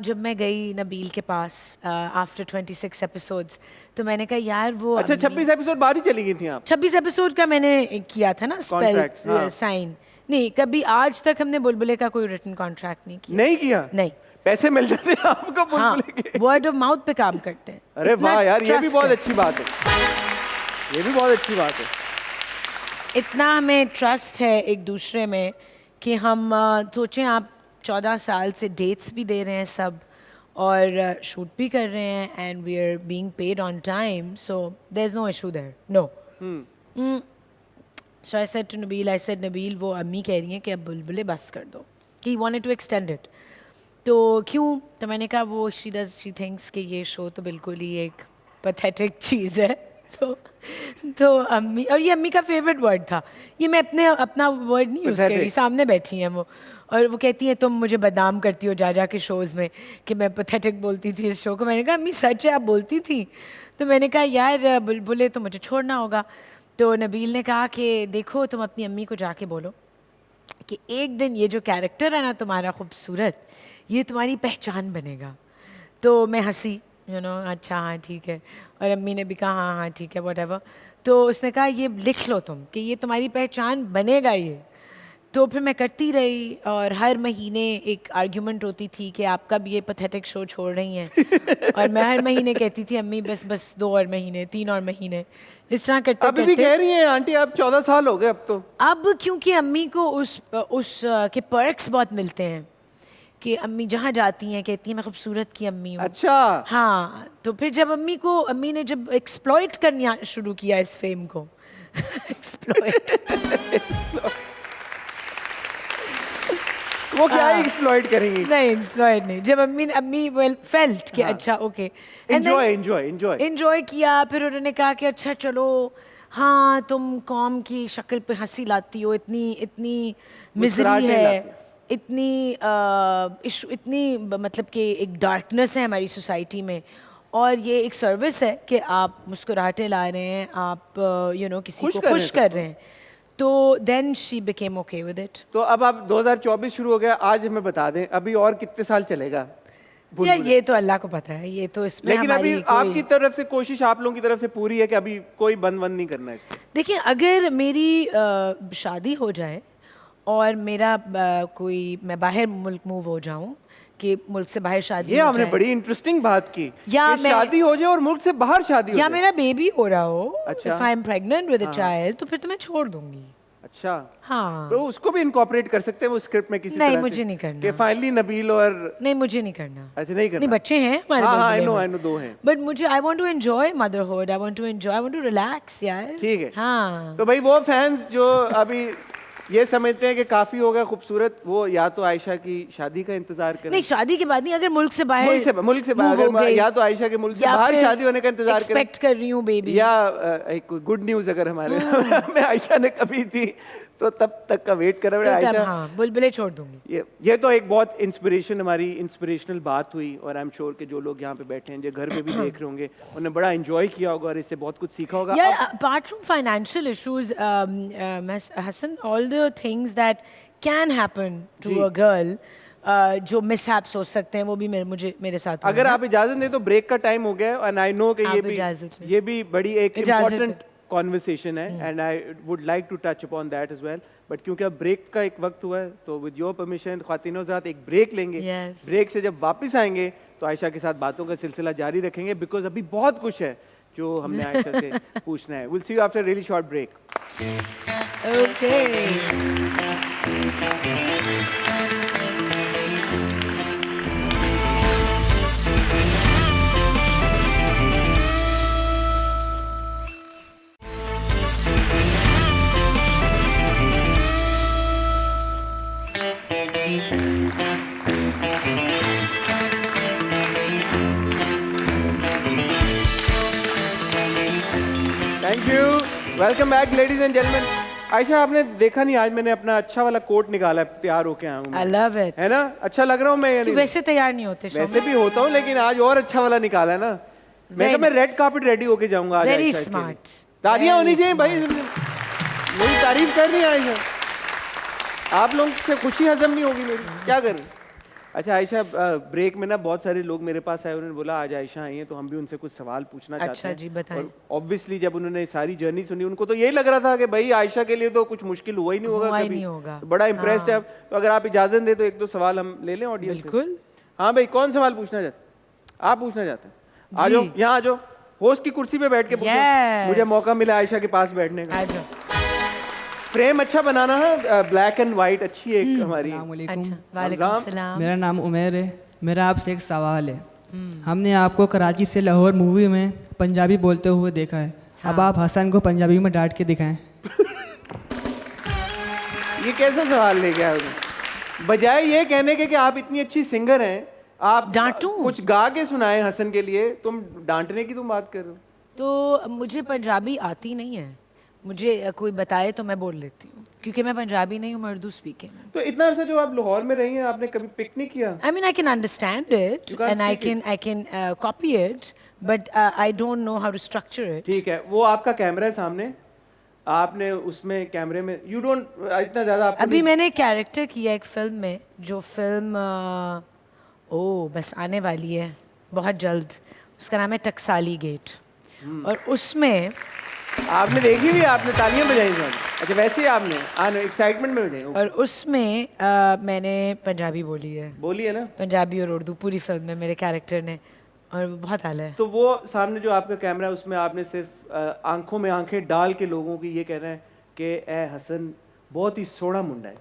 B: जब मैं गई नबील के पास आफ्टर 26 एपिसोड्स, तो मैंने कहा यार वो
A: अच्छा 26 एपिसोड बाद ही चली गई थी आप?
B: 26 एपिसोड का मैंने किया था ना
A: Contract,
B: स्पेल
A: हाँ।
B: साइन। नहीं, कभी आज तक हमने बुलबुले का कोई रिटन कॉन्ट्रैक्ट नहीं किया।
A: नहीं किया?
B: नहीं।
A: पैसे मिल जाते हैं आपको
B: हाँ,
A: बुलबुले के?
B: वर्ड ऑफ माउथ पे काम करते हैं।
A: अरे
B: इतना
A: वाह यार, ये भी
B: trust
A: बहुत
B: है।
A: अच्छी बात है, ये भी बहुत अच्छी बात है।
B: इतना हमें ट्रस्ट है एक दूसरे में कि हम सोचें आप 14 साल से डेट्स भी दे रहे हैं सब, और शूट भी कर रहे हैं, and we are being paid on time, so there is no issue there, no. So I said to Nabeel, Nabeel वो अम्मी कह रही हैं कि अब बुलबुले बस कर दो, कि he wanted to extend it. तो क्यों? तो मैंने कहा वो शी थिंक्स कि ये शो तो बिल्कुल ही एक पैथेटिक चीज़ है, तो अम्मी, और ये अम्मी का फेवरेट वर्ड था, ये मैं अपना वर्ड नहीं यूज़ कर रही,
A: Pathetic.
B: सामने बैठी हैं वो, और वो कहती हैं तुम मुझे बदनाम करती हो जा के शोज़ में कि मैं पैथेटिक बोलती थी इस शो को। मैंने कहा अम्मी सच है, आप बोलती थी। तो मैंने कहा यार बुलबुले तो मुझे छोड़ना होगा। तो नबील ने कहा कि देखो तुम अपनी अम्मी को जाके बोलो कि एक दिन ये जो कैरेक्टर है ना तुम्हारा खूबसूरत, ये तुम्हारी पहचान बनेगा। तो मैं हंसी, अच्छा हाँ ठीक है, और अम्मी ने भी कहा हाँ हाँ ठीक है व्हाटएवर। तो उसने कहा ये लिख लो तुम कि ये तुम्हारी पहचान बनेगा ये। तो फिर मैं करती रही, और हर महीने एक आर्ग्यूमेंट होती थी कि आप कब ये पैथेटिक शो छोड़ रही हैं, और मैं हर महीने कहती थी अम्मी बस 2 और महीने, 3 और महीने, इस तरह करते
A: अभी भी कह रही हैं आंटी, आप 14 साल हो गए अब तो।
B: अब क्योंकि अम्मी को उस के पर्क्स बहुत मिलते हैं कि अम्मी जहाँ जाती हैं कहती हैं मैं खूबसूरत की अम्मी हूँ।
A: अच्छा,
B: हाँ, तो फिर जब अम्मी ने जब एक्सप्लॉइट करना शुरू किया इस फेम को एक्सप्लॉइट
A: वो क्या ही एक्सप्लॉइट करेंगी।
B: नहीं, एक्सप्लॉइट नहीं, जब अम्मी वेल फेल्ट कि अच्छा ओके, एंजॉय किया। फिर उन्होंने कहा कि अच्छा चलो, हाँ तुम कौम की शक्ल पे हंसी लाती हो, इतनी मिजरी है, इतनी मतलब कि एक डार्कनेस है हमारी सोसाइटी में, और ये एक सर्विस है कि आप मुस्कुराहटें ला रहे हैं, आप किसी को खुश कर रहे हैं। तो then she became okay with it.
A: तो अब आप 2024 शुरू हो गया, आज हमें बता दें अभी और कितने साल चलेगा?
B: ये तो अल्लाह को पता है, ये तो इसमें
A: लेकिन अभी
B: हमारी
A: आपकी तरफ से कोशिश, आप लोगों की तरफ से पूरी है कि अभी कोई बंद नहीं करना है इसको?
B: देखिए, अगर मेरी शादी हो जाए और मेरा मैं बाहर मुल्क मूव हो जाऊं, कि मुल्क से बाहर शादी
A: ये
B: हो
A: हमने
B: जाए,
A: बड़ी इंटरेस्टिंग बात की,
B: या
A: कि शादी हो जाए और मुल्क से बाहर शादी हो
B: या
A: जाए।
B: मेरा बेबी हो रहा हो,
A: अच्छा।
B: If I am pregnant with a child, तो फिर तो मैं छोड़ दूंगी।
A: अच्छा,
B: हाँ,
A: तो उसको भी इनकॉर्पोरेट कर सकते हैं वो स्क्रिप्ट में किसी
B: नहीं,
A: तरह
B: मुझे
A: से,
B: नहीं करना।
A: कि फाइनली नबील और
B: नहीं, मुझे नहीं करना।
A: अच्छा नहीं करना।
B: नहीं, बच्चे हैं हमारे
A: हाँ, आई
B: बुलबुले में।
A: नो 2 हैं।
B: बट मुझे I want to enjoy motherhood, I want to relax यार।
A: ठीक है।
B: हाँ,
A: तो भाई वो फैंस जो अभी ये समझते हैं कि काफी हो गया खूबसूरत, वो या तो आयशा की शादी का इंतजार करें।
B: नहीं, शादी के बाद नहीं, अगर मुल्क से बाहर
A: मुल्क से
B: move हो
A: बाहर,
B: गई,
A: या तो आयशा के मुल्क से
B: या
A: बाहर
B: फिर
A: शादी होने का इंतजार करें,
B: एक्सपेक्ट कर रही हूँ बेबी,
A: या एक गुड न्यूज अगर हमारे में आयशा ने कभी दी तो तब तक का वेट कर रहे हैं।
B: तो तब
A: आयशा,
B: हाँ बुलबुले छोड़ दूंगी।
A: ये तो एक बहुत हमारी इंस्पिरेशनल बात हुई, और आई एम श्योर कि जो लोग यहाँ पे बैठे हैं, जो घर पे भी देख रहे होंगे, उन्होंने बड़ा एंजॉय किया होगा और इससे बहुत कुछ सीखा होगा।
B: यार, apart from financial issues, Hasan, all the things that can happen to a girl, जो मिसहैप्स हो सकते हैं, वो भी मेरे साथ हुए
A: अगर
B: हैं।
A: आप इजाजत दें तो ब्रेक का टाइम हो गया है, एंड आई नो कि
B: आप इजाजत लें।
A: ये भी बड़ी एक
B: इजाजत
A: इम्पोर्टेंट कॉन्वर्सेशन है, and I would like to touch upon that as well, but क्योंकि अब ब्रेक का एक वक्त हुआ है, तो विद योर परमिशन ख्वातीन हज़रात एक ब्रेक लेंगे।
B: Yes.
A: ब्रेक से जब वापस आएंगे तो आयशा के साथ बातों का सिलसिला जारी रखेंगे, बिकॉज अभी बहुत कुछ है जो हमने आयशा से पूछना है। Will see you after really short break.
B: Okay.
A: Thank you, welcome back ladies and gentleman. Ayesha, आपने देखा नहीं, आज मैंने अपना अच्छा वाला कोट निकाला है, तैयार होके आया हूँ मैं।
B: I love it.
A: है ना, अच्छा लग रहा हूँ मैं या नहीं?
B: वैसे तैयार नहीं होते शो
A: वैसे भी होता हूँ, लेकिन आज और अच्छा वाला निकाला है ना। मैं कहा मैं रेड कार्पेट रेडी होके जाऊंगा आज।
B: Very
A: आयशा के लिए।
B: smart.
A: तालियां होनी
B: Very
A: चाहिए भाई, मेरी तारीफ कर रही है आयशा। आप लोग से खुशी हजम नहीं होगी मेरी, क्या करूं? अच्छा आयशा, ब्रेक में ना बहुत सारे लोग मेरे पास आए, उन्होंने बोला आज आयशा आई हैं तो हम भी उनसे कुछ सवाल पूछना चाहते
B: अच्छा
A: हैं।
B: जी, बताएं।
A: और ऑब्वियसली जब उन्होंने सारी जर्नी सुनी, उनको तो यही लग रहा था कि भाई आयशा के लिए तो कुछ मुश्किल हुआ ही नहीं होगा
B: हुआ ही
A: कभी।
B: नहीं होगा।
A: तो बड़ा इंप्रेस्ड है। तो अगर आप इजाजत दें तो 1-2 सवाल हम ले लें ऑडियंस से।
B: बिल्कुल।
A: हाँ भाई, कौन सवाल पूछना चाहते? आप पूछना चाहते हैं? आ जाओ, यहाँ आ जाओ, होस्ट की कुर्सी पे बैठ के पूछो।
B: Yes.
A: मुझे मौका मिला आयशा के पास बैठने का।
B: आ जाओ।
A: फ्रेम अच्छा बनाना है, ब्लैक एंड व्हाइट अच्छी एक हमारी।
C: अस्सलामुअलैकुम।
B: अच्छा, वालेकुम सलाम।
C: मेरा नाम उमेर है। मेरा आपसे एक सवाल है। हमने आपको कराची से लाहौर मूवी में पंजाबी बोलते हुए देखा है। अब आप हसन को पंजाबी में डांट के दिखाएं।
A: ये कैसा सवाल लेके आए हो? बजाय ये कहने के कि आप इतनी अच्छी सिंगर हैं, आप
B: डांटूं?
A: कुछ गा के सुनाए हसन के लिए, तुम डांटने की तुम बात कर रहे हो।
B: तो मुझे पंजाबी आती नहीं है, मुझे कोई बताए तो मैं बोल लेती हूँ, क्योंकि मैं पंजाबी नहीं हूँ, मैं उर्दू स्पीकिंग हूँ.
A: तो इतना अर्सा जो आप लाहौर में रही हैं, आपने कभी पिक नहीं किया?
B: I mean, I can understand it
A: You can't
B: and
A: speak
B: I can copy it, but I don't know how to structure it.
A: ठीक है, वो आपका कैमरा है सामने, आपने उसमें कैमरे में यू डोंट इतना ज़्यादा आपको
B: अभी मैंने कैरेक्टर किया एक फिल्म में, जो फिल्म बस आने वाली है बहुत जल्द, उसका नाम है टकसाली गेट. और उसमें
A: आपने देखी हुई, आपने तालियां बजाई हैं? अच्छा, वैसे ही आपने एक्साइटमेंट में बजाई?
B: और उसमें मैंने पंजाबी बोली है,
A: बोली है ना?
B: पंजाबी और उर्दू पूरी फिल्म में मेरे कैरेक्टर ने, और वो बहुत आला है.
A: तो वो सामने जो आपका कैमरा है, उसमें आपने सिर्फ आंखों में आंखें डाल के लोगों की ये कहना है कि ए हसन बहुत ही सोहना मुंडा है.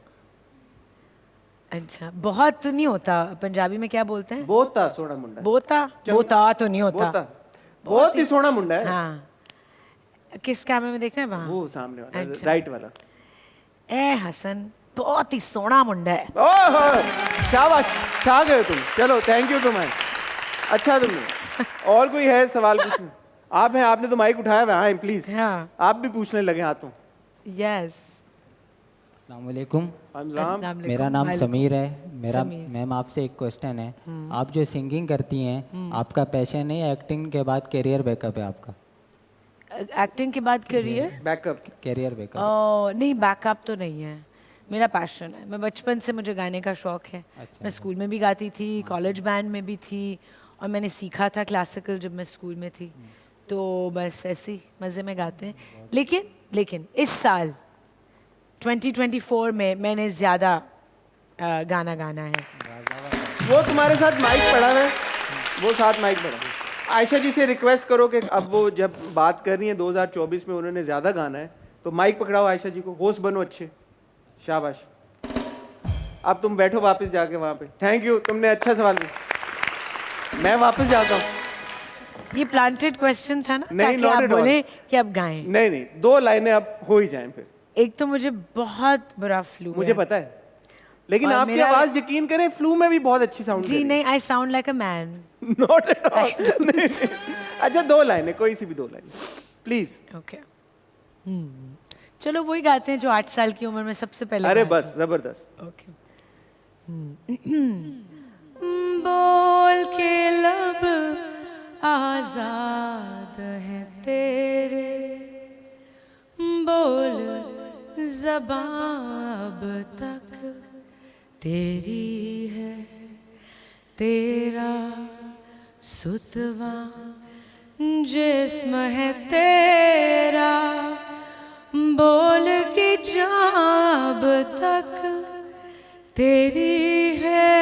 B: अच्छा, बहुत नहीं होता पंजाबी में, क्या बोलते हैं?
A: बहुत था सोहना मुंडा है.
B: बोता तो नहीं होता.
A: बहुत ही सोहना मुंडा है.
B: हाँ, किस कैमरे में देख रहे हैं वहाँ?
A: वो सामने वाला,
B: अच्छा.
A: राइट वाला.
B: ए हसन बहुत ही सोहना मुंडा है.
A: ओह, शाबाश, छा गए तुम. चलो, थैंक यू तुम्हें. अच्छा तुमने. और कोई है सवाल पूछना? आप हैं, आपने तो माइक उठाया हुआ है. हाँ, प्लीज.
B: हाँ.
A: आप भी पूछने लगे हाथों.
B: यस.
D: अस्सलाम वालेकुम.
B: मेरा
D: मेरा नाम समीर है. मेरा
B: समीर.
D: मैम आपसे एक क्वेश्चन है. आप जो सिंगिंग करती हैं, आपका पैशन है या एक्टिंग के बाद करियर बैकअप है आपका?
B: एक्टिंग के बाद करियर?
A: बैकअप.
D: Career backup.
B: नहीं, बैकअप तो नहीं है, मेरा पैशन है. मैं बचपन से, मुझे गाने का शौक है.
D: अच्छा.
B: मैं स्कूल में भी गाती थी, कॉलेज बैंड में भी थी, और मैंने सीखा था क्लासिकल जब मैं स्कूल में थी. तो बस ऐसे ही मज़े में गाते हैं. लेकिन इस साल 2024 में मैंने ज़्यादा गाना गाना है.
A: वो तुम्हारे साथ माइक पड़ा है, वो साथ माइक पड़ा है. आयशा जी से रिक्वेस्ट करो कि अब वो जब बात कर रही है 2024 में उन्होंने ज़्यादा गाना है, तो माइक पकड़ाओ आयशा जी को. होस्ट बनो अच्छे. शाबाश. अब तुम बैठो वापस जाके वहाँ पे. थैंक यू, तुमने अच्छा सवाल किया. मैं वापस जाता हूँ.
B: ये प्लांटेड क्वेश्चन था ना,
A: नहीं,
B: ताकि
A: not
B: आप
A: at all.
B: बोले कि अब गाएं.
A: नहीं, 2 लाइनें अब हो ही जाएं फिर.
B: एक तो मुझे बहुत बुरा फ्लू
A: मुझे
B: है.
A: पता है, लेकिन
B: और
A: आपकी
B: मेरा-
A: आवाज यकीन करें फ्लू में भी बहुत अच्छी साउंड
B: जी नहीं, I sound like a man.
A: Not at all. अच्छा, 2 लाइनें, कोई सी भी 2 लाइनें प्लीज.
B: ओके. चलो वही गाते हैं जो 8 साल की उम्र में सबसे पहले
A: अरे
B: गाए
A: बस, जबरदस्त.
B: थे. ओके. बोल के लब आजाद है तेरे, बोल ज़बान तक तेरी है, तेरा सुतवा जिस्म है तेरा, बोल की जाब तक तेरी है,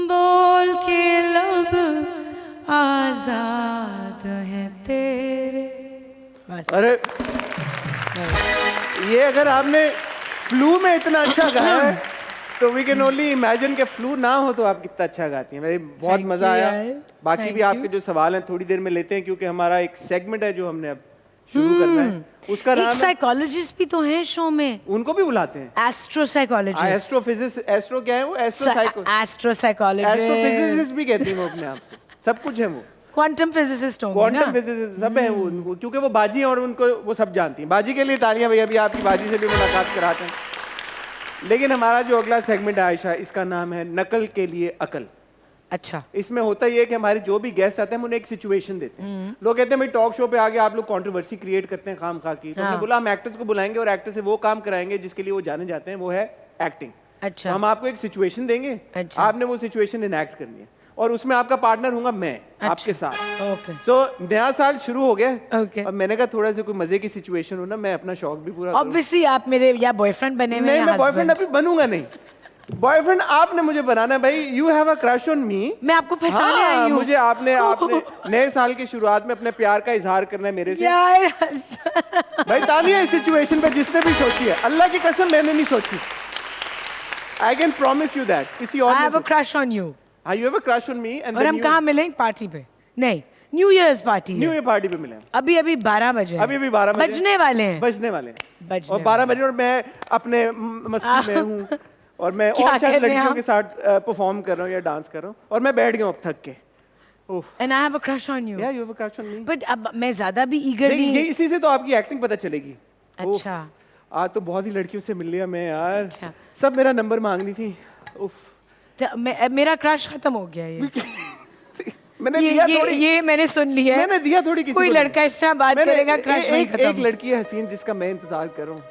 B: बोल के लब आजाद है तेरे. बस.
A: अरे ये अगर आपने फ्लू में इतना अच्छा गाया है, तो वी कैन ओनली इमेजिन कि फ्लू ना हो तो आप कितना अच्छा गाती हैं. मेरे बहुत
B: Thank
A: मजा
B: you,
A: आया.
B: यार.
A: बाकी
B: Thank
A: भी आपके
B: you.
A: जो सवाल हैं थोड़ी देर में लेते हैं, क्योंकि हमारा एक सेगमेंट है जो हमने अब शुरू करना है. उसका
B: एक
A: नाम है,
B: साइकोलॉजिस्ट भी तो हैं शो में,
A: उनको भी बुलाते हैं.
B: Astro psychologist.
A: एस्ट्रोफिजिक्स. एस्ट्रो क्या है वो? एस्ट्रो
B: एस्ट्रो साइकोलॉजिस्ट,
A: एस्ट्रोफिजिसिस्ट भी कहती हैं वो अपने आप. सब कुछ है वो.
B: क्वांटम फिजिसिस्ट होंगे
A: क्वांटम
B: ना.
A: फिजिसिस्ट सब हैं वो उनको, क्योंकि वो बाजी हैं और उनको वो सब जानती हैं. बाजी के लिए तालियां भैया. अभी आपकी बाजी से भी मुलाकात कराते हैं. लेकिन हमारा जो अगला सेगमेंट है आयशा, इसका नाम है नकल के लिए अकल.
B: अच्छा.
A: इसमें होता ये है कि हमारे जो भी गेस्ट आते हैं हम उन्हें एक सिचुएशन देते हैं. लोग कहते हैं भाई टॉक शो पे आगे आप लोग कंट्रोवर्सी क्रिएट करते हैं खाम खा की. तो हमने बोला हम एक्टर्स को बुलाएंगे और एक्टर से वो काम कराएंगे जिसके लिए वो जाने जाते हैं, वो है एक्टिंग.
B: अच्छा.
A: तो हम आपको एक सिचुएशन देंगे.
B: अच्छा.
A: आपने वो सिचुएशन इनैक्ट करनी है और उसमें आपका पार्टनर हूंगा मैं आपके साथ.
B: ओके.
A: सो नया साल शुरू हो गया.
B: ओके.
A: और मैंने कहा थोड़ा सा कोई मजे की सिचुएशन हो ना, मैं अपना शौक भी पूरा करूं.
B: ऑब्वियसली आप मेरे या बॉयफ्रेंड बने हुए
A: नहीं,
B: हैं,
A: मैं बॉयफ्रेंड
B: husband.
A: अभी बनूंगा नहीं. बॉयफ्रेंड आपने मुझे बनाना है भाई. You have a crush on मी.
B: मैं आपको फंसाने आई हूँ.
A: मुझे आपने नए साल की शुरुआत में अपने प्यार का इजहार करना है मेरे से.
B: यार.
A: भाई तालियां इस सिचुएशन पे जिसने भी सोची है. अल्लाह की कसम मैंने नहीं सोची. I can promise you that. किसी और
B: I
A: ने
B: have a crush on you.
A: You have a crush on me. And
B: और हम कहाँ मिलेंगे? पार्टी पे? नहीं, न्यू ईयर्स पार्टी
A: न्यू
B: है.
A: ईयर पार्टी पे मिले.
B: अभी 12 बजे.
A: अभी 12 बजे
B: बजने वाले हैं.
A: बजने वाले हैं.
B: बजने
A: और 12 बजे और मैं अपने मस्ती में हूँ. और मैं
B: क्या
A: और शायद
B: कर रहे हैं
A: लड़कियों
B: आप?
A: के साथ परफॉर्म कर रहा हूँ या डांस कर रहा हूँ और मैं बैठ गया हूँ अब थक के। ओह
B: And I have a crush on you.
A: या you have a crush on me.
B: But अब मैं ज़्यादा भी eager
A: नहीं ये
B: नहीं।
A: इसी से तो आपकी एक्टिंग पता चलेगी। ओह,
B: अच्छा।
A: आज तो बहुत ही लड़कियों से मिल लिया मैं यार।
B: अच्छा।
A: सब मेरा नंबर मांगनी थी। उफ
B: तो मेरा क्रश खत्म हो गया ये।
A: मैंने दिया थोड़ी।
B: ये मैंने सुन लिया है।
A: मैंने दिया थोड़ी किसी
B: कोई
A: को
B: लड़का इस तरह बात
A: मैंने-
B: करेगा क्रश नहीं
A: एक
B: खत्म।
A: लड़की है हसीन जिसका मैं इंतजार कर रहा हूँ,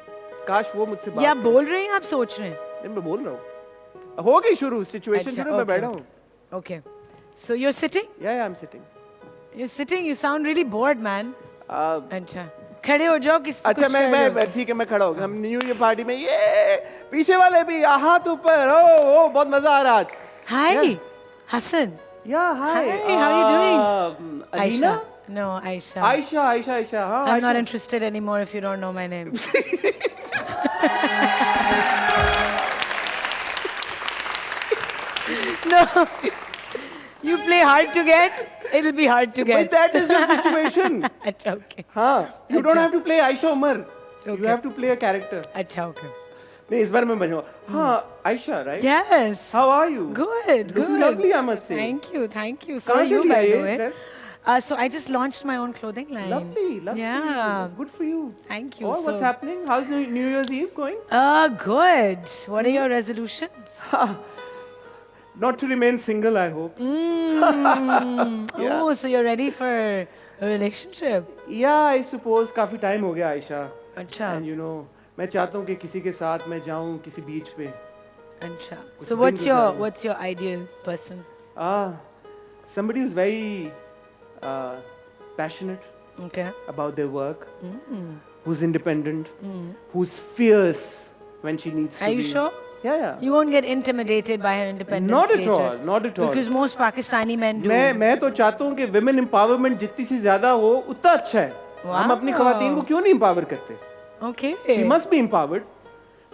A: काश वो मुझसे बात
B: या
A: करे।
B: बोल रहे हैं आप सोच रहे हैं?
A: नहीं, मैं बोल रहा हूँ। हो गई शुरू सिचुएशन
B: अच्छा,
A: शुरू मैं
B: okay.
A: बैठा हूँ।
B: Okay. So you're sitting?
A: या I am sitting.
B: You're sitting. You sound really bored, man. अच्छा। खड़े हो जाओ किसी
A: अच्छा
B: कुछ कर रहे हो।
A: मैं ठीक है मैं खड़ा हो गया। हम न्यू ईयर पार्टी में ये पीछे वाले भी हाथ ऊपर। ओ बहुत मजा आ रहा आज।
B: Hi, Hassan.
A: या हाय
B: Hi, how are you doing?
A: Alina?
B: Aisha. No, Aisha.
A: Ayesha हाँ
B: I'm not
A: Ayesha.
B: interested anymore if you don't know my name. No. You play hard to get, it'll be hard to
A: But
B: get.
A: that is your situation.
B: अच्छा, okay.
A: हाँ you don't
B: अच्छा।
A: have to play Ayesha Umar. You
B: Okay.
A: have to play a character.
B: अच्छा, okay.
A: नहीं इस बार मैं बजाऊँ। हाँ Ayesha right?
B: Yes.
A: How are you?
B: Good,
A: Looking
B: good.
A: lovely, I must say.
B: Thank you, thank you. So
A: कहाँ
B: are
A: से
B: you,
A: लिया
B: by the
A: ये
B: way.
A: dress?
B: So I just launched my own clothing line.
A: Lovely, lovely.
B: Yeah.
A: Good for you.
B: Thank you.
A: Oh, what's
B: So-
A: happening? How's New Year's Eve going?
B: Good. What are your resolutions?
A: Not to remain single, I hope.
B: Oh, so you're ready for a relationship?
A: Yeah, I suppose काफी time हो गया आयशा.
B: अच्छा,
A: And you know, मैं चाहता हूँ कि किसी के साथ मैं जाऊँ किसी बीच पे.
B: अच्छा.
A: कुछ
B: So
A: दिन गुजारूं.
B: what's your ideal person?
A: Somebody who's very passionate
B: Okay.
A: about their work, who's independent, who's fierce when she needs to
B: Are you
A: be.
B: sure?
A: Yeah.
B: You won't get intimidated by her independence
A: Not at
B: later.
A: all, not at all.
B: Because most Pakistani men do.
A: मैं तो चाहता हूँ कि women empowerment जितनी सी ज्यादा हो उतना अच्छा है. हम अपनी
B: Wow.
A: खवातीन को क्यों नहीं empower करते?
B: Okay.
A: She must be empowered.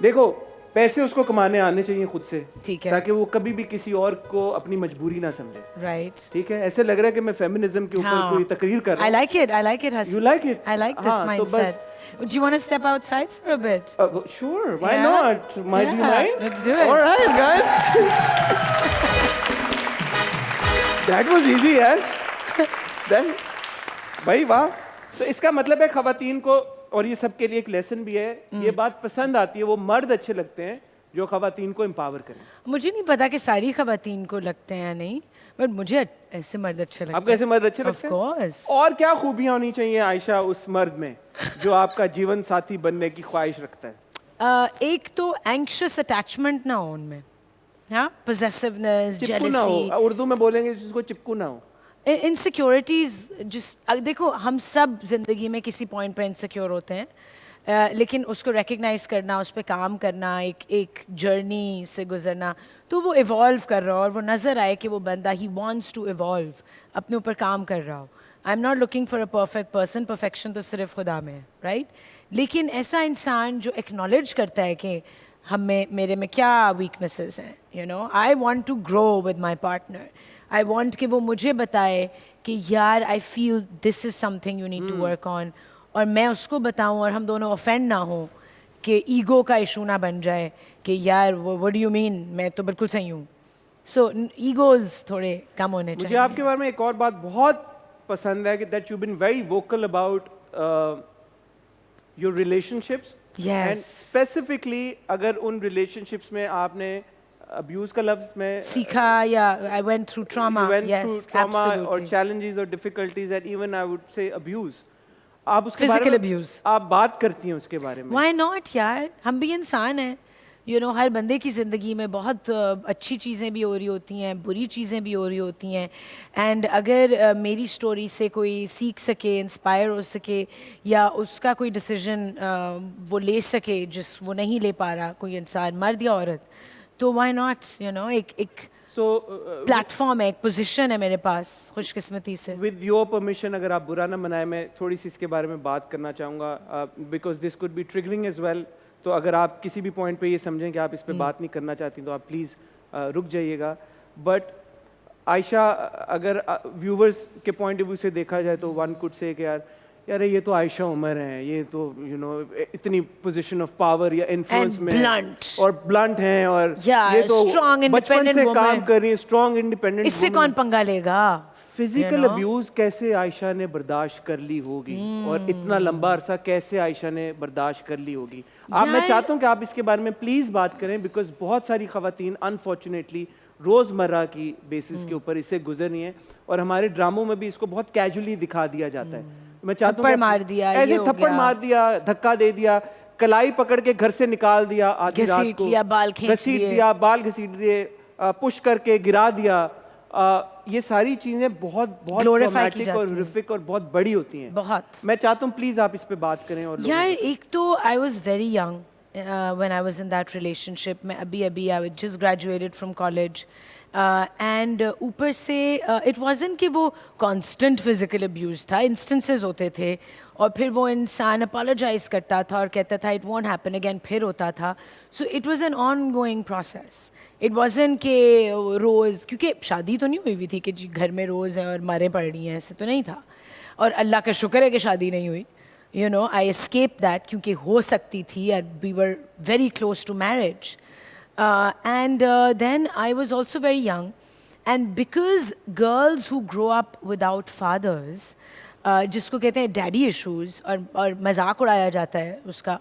A: देखो पैसे उसको कमाने आने चाहिए खुद से
B: ठीक है.
A: ताकि वो कभी भी किसी और को अपनी मजबूरी ना समझे.
B: Right.
A: ठीक है ऐसे लग रहा है कि मैं फेमिनिज्म के ऊपर
B: हाँ.
A: कोई तकरीर कर रहा
B: I
A: हूँ.
B: like it. I like it, Hassan.
A: You like it?
B: I like this
A: हाँ, तो
B: mindset. Do you want to step outside for a bit?
A: Sure, why
B: Yeah?
A: not? Might you
B: Yeah,
A: mind?
B: let's do it.
A: All right, guys. That was easy, यार. Then, भाई वाह. तो इसका मतलब है खवातीन को और ये सबके लिए एक लेसन भी है. ये बात पसंद आती है वो मर्द अच्छे लगते हैं जो खवातीन को एम्पावर करें.
B: मुझे नहीं पता कि सारी खवातीन को लगते हैं या नहीं, बट मुझे ऐसे मर्द अच्छे लगते
A: आपको ऐसे मर्द अच्छे
B: Of
A: लगते हैं?
B: course.
A: और क्या खूबियां होनी चाहिए आयशा उस मर्द में जो आपका जीवन साथी बनने की ख्वाहिश रखता है?
B: एक तो एंक्शियस अटैचमेंट ना हो उनमें, हाँ, पोजेसिवनेस,
A: चिपकू ना
B: जेलसी,
A: हो. उर्दू में बोलेंगे जिसको चिपकू ना हो.
B: इनसिक्योरिटीज. जिस देखो हम सब जिंदगी में किसी पॉइंट पे इनसिक्योर होते हैं, लेकिन उसको रिकग्नाइज करना, उस पर काम करना, एक जर्नी से गुजरना, तो वो इवॉल्व कर रहा हो और वो नज़र आए कि वो बंदा ही वांट्स टू इवॉल्व, अपने ऊपर काम कर रहा हो. I am not looking for a perfect person. Perfection तो सिर्फ खुदा में है, राइट? लेकिन ऐसा इंसान जो एक्नॉलेज करता है कि मेरे में क्या वीकनेसेस हैं, you know, I want to grow with my partner. I want कि वो मुझे बताए कि यार I feel this is something you need to work on, और मैं उसको बताऊं और हम दोनों ऑफेंड ना हो कि ईगो का इशू ना बन जाए कि यार व्हाट डू यू मीन, मैं तो बिल्कुल सही हूँ. सो ईगोज थोड़े कम होने
A: मुझे
B: चाहिए.
A: आपके बारे में एक और बात बहुत पसंद है कि that you been very vocal about your relationships.
B: Yes.
A: And specifically अगर उन रिलेशनशिप्स में आपने अब्यूज का लफ्ज में
B: सीखा या I went through trauma.
A: you went
B: Yes,
A: through trauma or
B: absolutely.
A: challenges or difficulties and even I would say abuse. आप उसके
B: Physical
A: बारे में
B: abuse.
A: आप बात करती हैं उसके बारे में.
B: Why not यार, हम भी इंसान हैं. यू नो, हर बंदे की ज़िंदगी में बहुत अच्छी चीज़ें भी हो रही होती हैं, बुरी चीज़ें भी हो रही होती हैं. एंड अगर मेरी स्टोरी से कोई सीख सके, इंस्पायर हो सके, या उसका कोई डिसीजन वो ले सके जिस वो नहीं ले पा रहा कोई इंसान, मर्द या औरत, तो व्हाई नॉट, यू नो. एक
A: So
B: प्लेटफॉर्म है, एक पोजीशन है मेरे पास, खुशकिस्मती से.
A: with your permission अगर आप बुरा ना मनाए मैं थोड़ी सी इसके बारे में बात करना चाहूँगा because this could be triggering as well. तो अगर आप किसी भी पॉइंट पे ये समझें कि आप इस पे बात नहीं करना चाहती तो आप प्लीज़ रुक जाइएगा. बट आयशा अगर व्यूवर्स के पॉइंट ऑफ व्यू से देखा जाए तो वन कुड से कि यार यार ये तो आयशा उमर है, ये तो इतनी पोजीशन ऑफ पावर या इन्फ्लुएंस में
B: blunt.
A: और ब्लंट हैं और
B: Yeah,
A: ये तो
B: strong,
A: बचपन
B: independent
A: से काम
B: woman.
A: कर रही है, स्ट्रॉन्ग इंडिपेंडेंट
B: इससे कौन पंगा लेगा?
A: Physical
B: You know?
A: अब्यूज कैसे आयशा ने बर्दाश्त कर ली होगी और इतना लंबा अरसा कैसे आयशा ने बर्दाश्त कर ली होगी? मैं
B: यार-
A: चाहता हूँ कि आप इसके बारे में प्लीज बात करें, बिकॉज बहुत सारी खवातीन अनफॉर्चुनेटली रोजमर्रा की बेसिस के ऊपर इससे गुजर रही हैं और हमारे ड्रामों में भी इसको बहुत कैजुअली दिखा दिया जाता है। मैं चाहता हूँ
B: थप्पड़ मार दिया,
A: ऐसे
B: ये हो
A: थप्पड़
B: गया।
A: मार दिया, धक्का दे दिया, कलाई पकड़ के घर से निकाल दिया, आधी रात
B: घसीट
A: को
B: लिया, बाल खींच
A: घसीट
B: लिए।
A: दिया, बाल घसीट दिए, पुश करके गिरा दिया। ये सारी चीजें बहुत बहुत
B: Glorify की
A: ट्रॉमेटिक और
B: जाती हैं।
A: horrific और बहुत बड़ी होती हैं।
B: बहुत।
A: मैं चाहता हूँ प्लीज आप इस पे बात करें और
B: यार एक तो I was very young when I was in that relationship. मैं अभी I just graduated from college and ऊपर से इट वाजंट कि वो कांस्टेंट फिजिकल अब्यूज़ था, इंस्टेंसेस होते थे और फिर वो इंसान अपोलोजाइज करता था और कहता था इट वॉन्ट हैपन अगेन, फिर होता था। So it was an on going process. It wasn't कि रोज़, क्योंकि शादी तो नहीं हुई हुई थी कि जी घर में रोज़ है और मारें पड़ रही हैं, ऐसे तो नहीं था। और अल्लाह का शुक्र है कि शादी नहीं हुई। You know, I escaped that क्योंकि हो सकती थी and we were very close to marriage. And then I was also very young. And because girls who grow up without fathers, जिसको कहते हैं डैडी इश्यूज और मजाक उड़ाया जाता है उसका,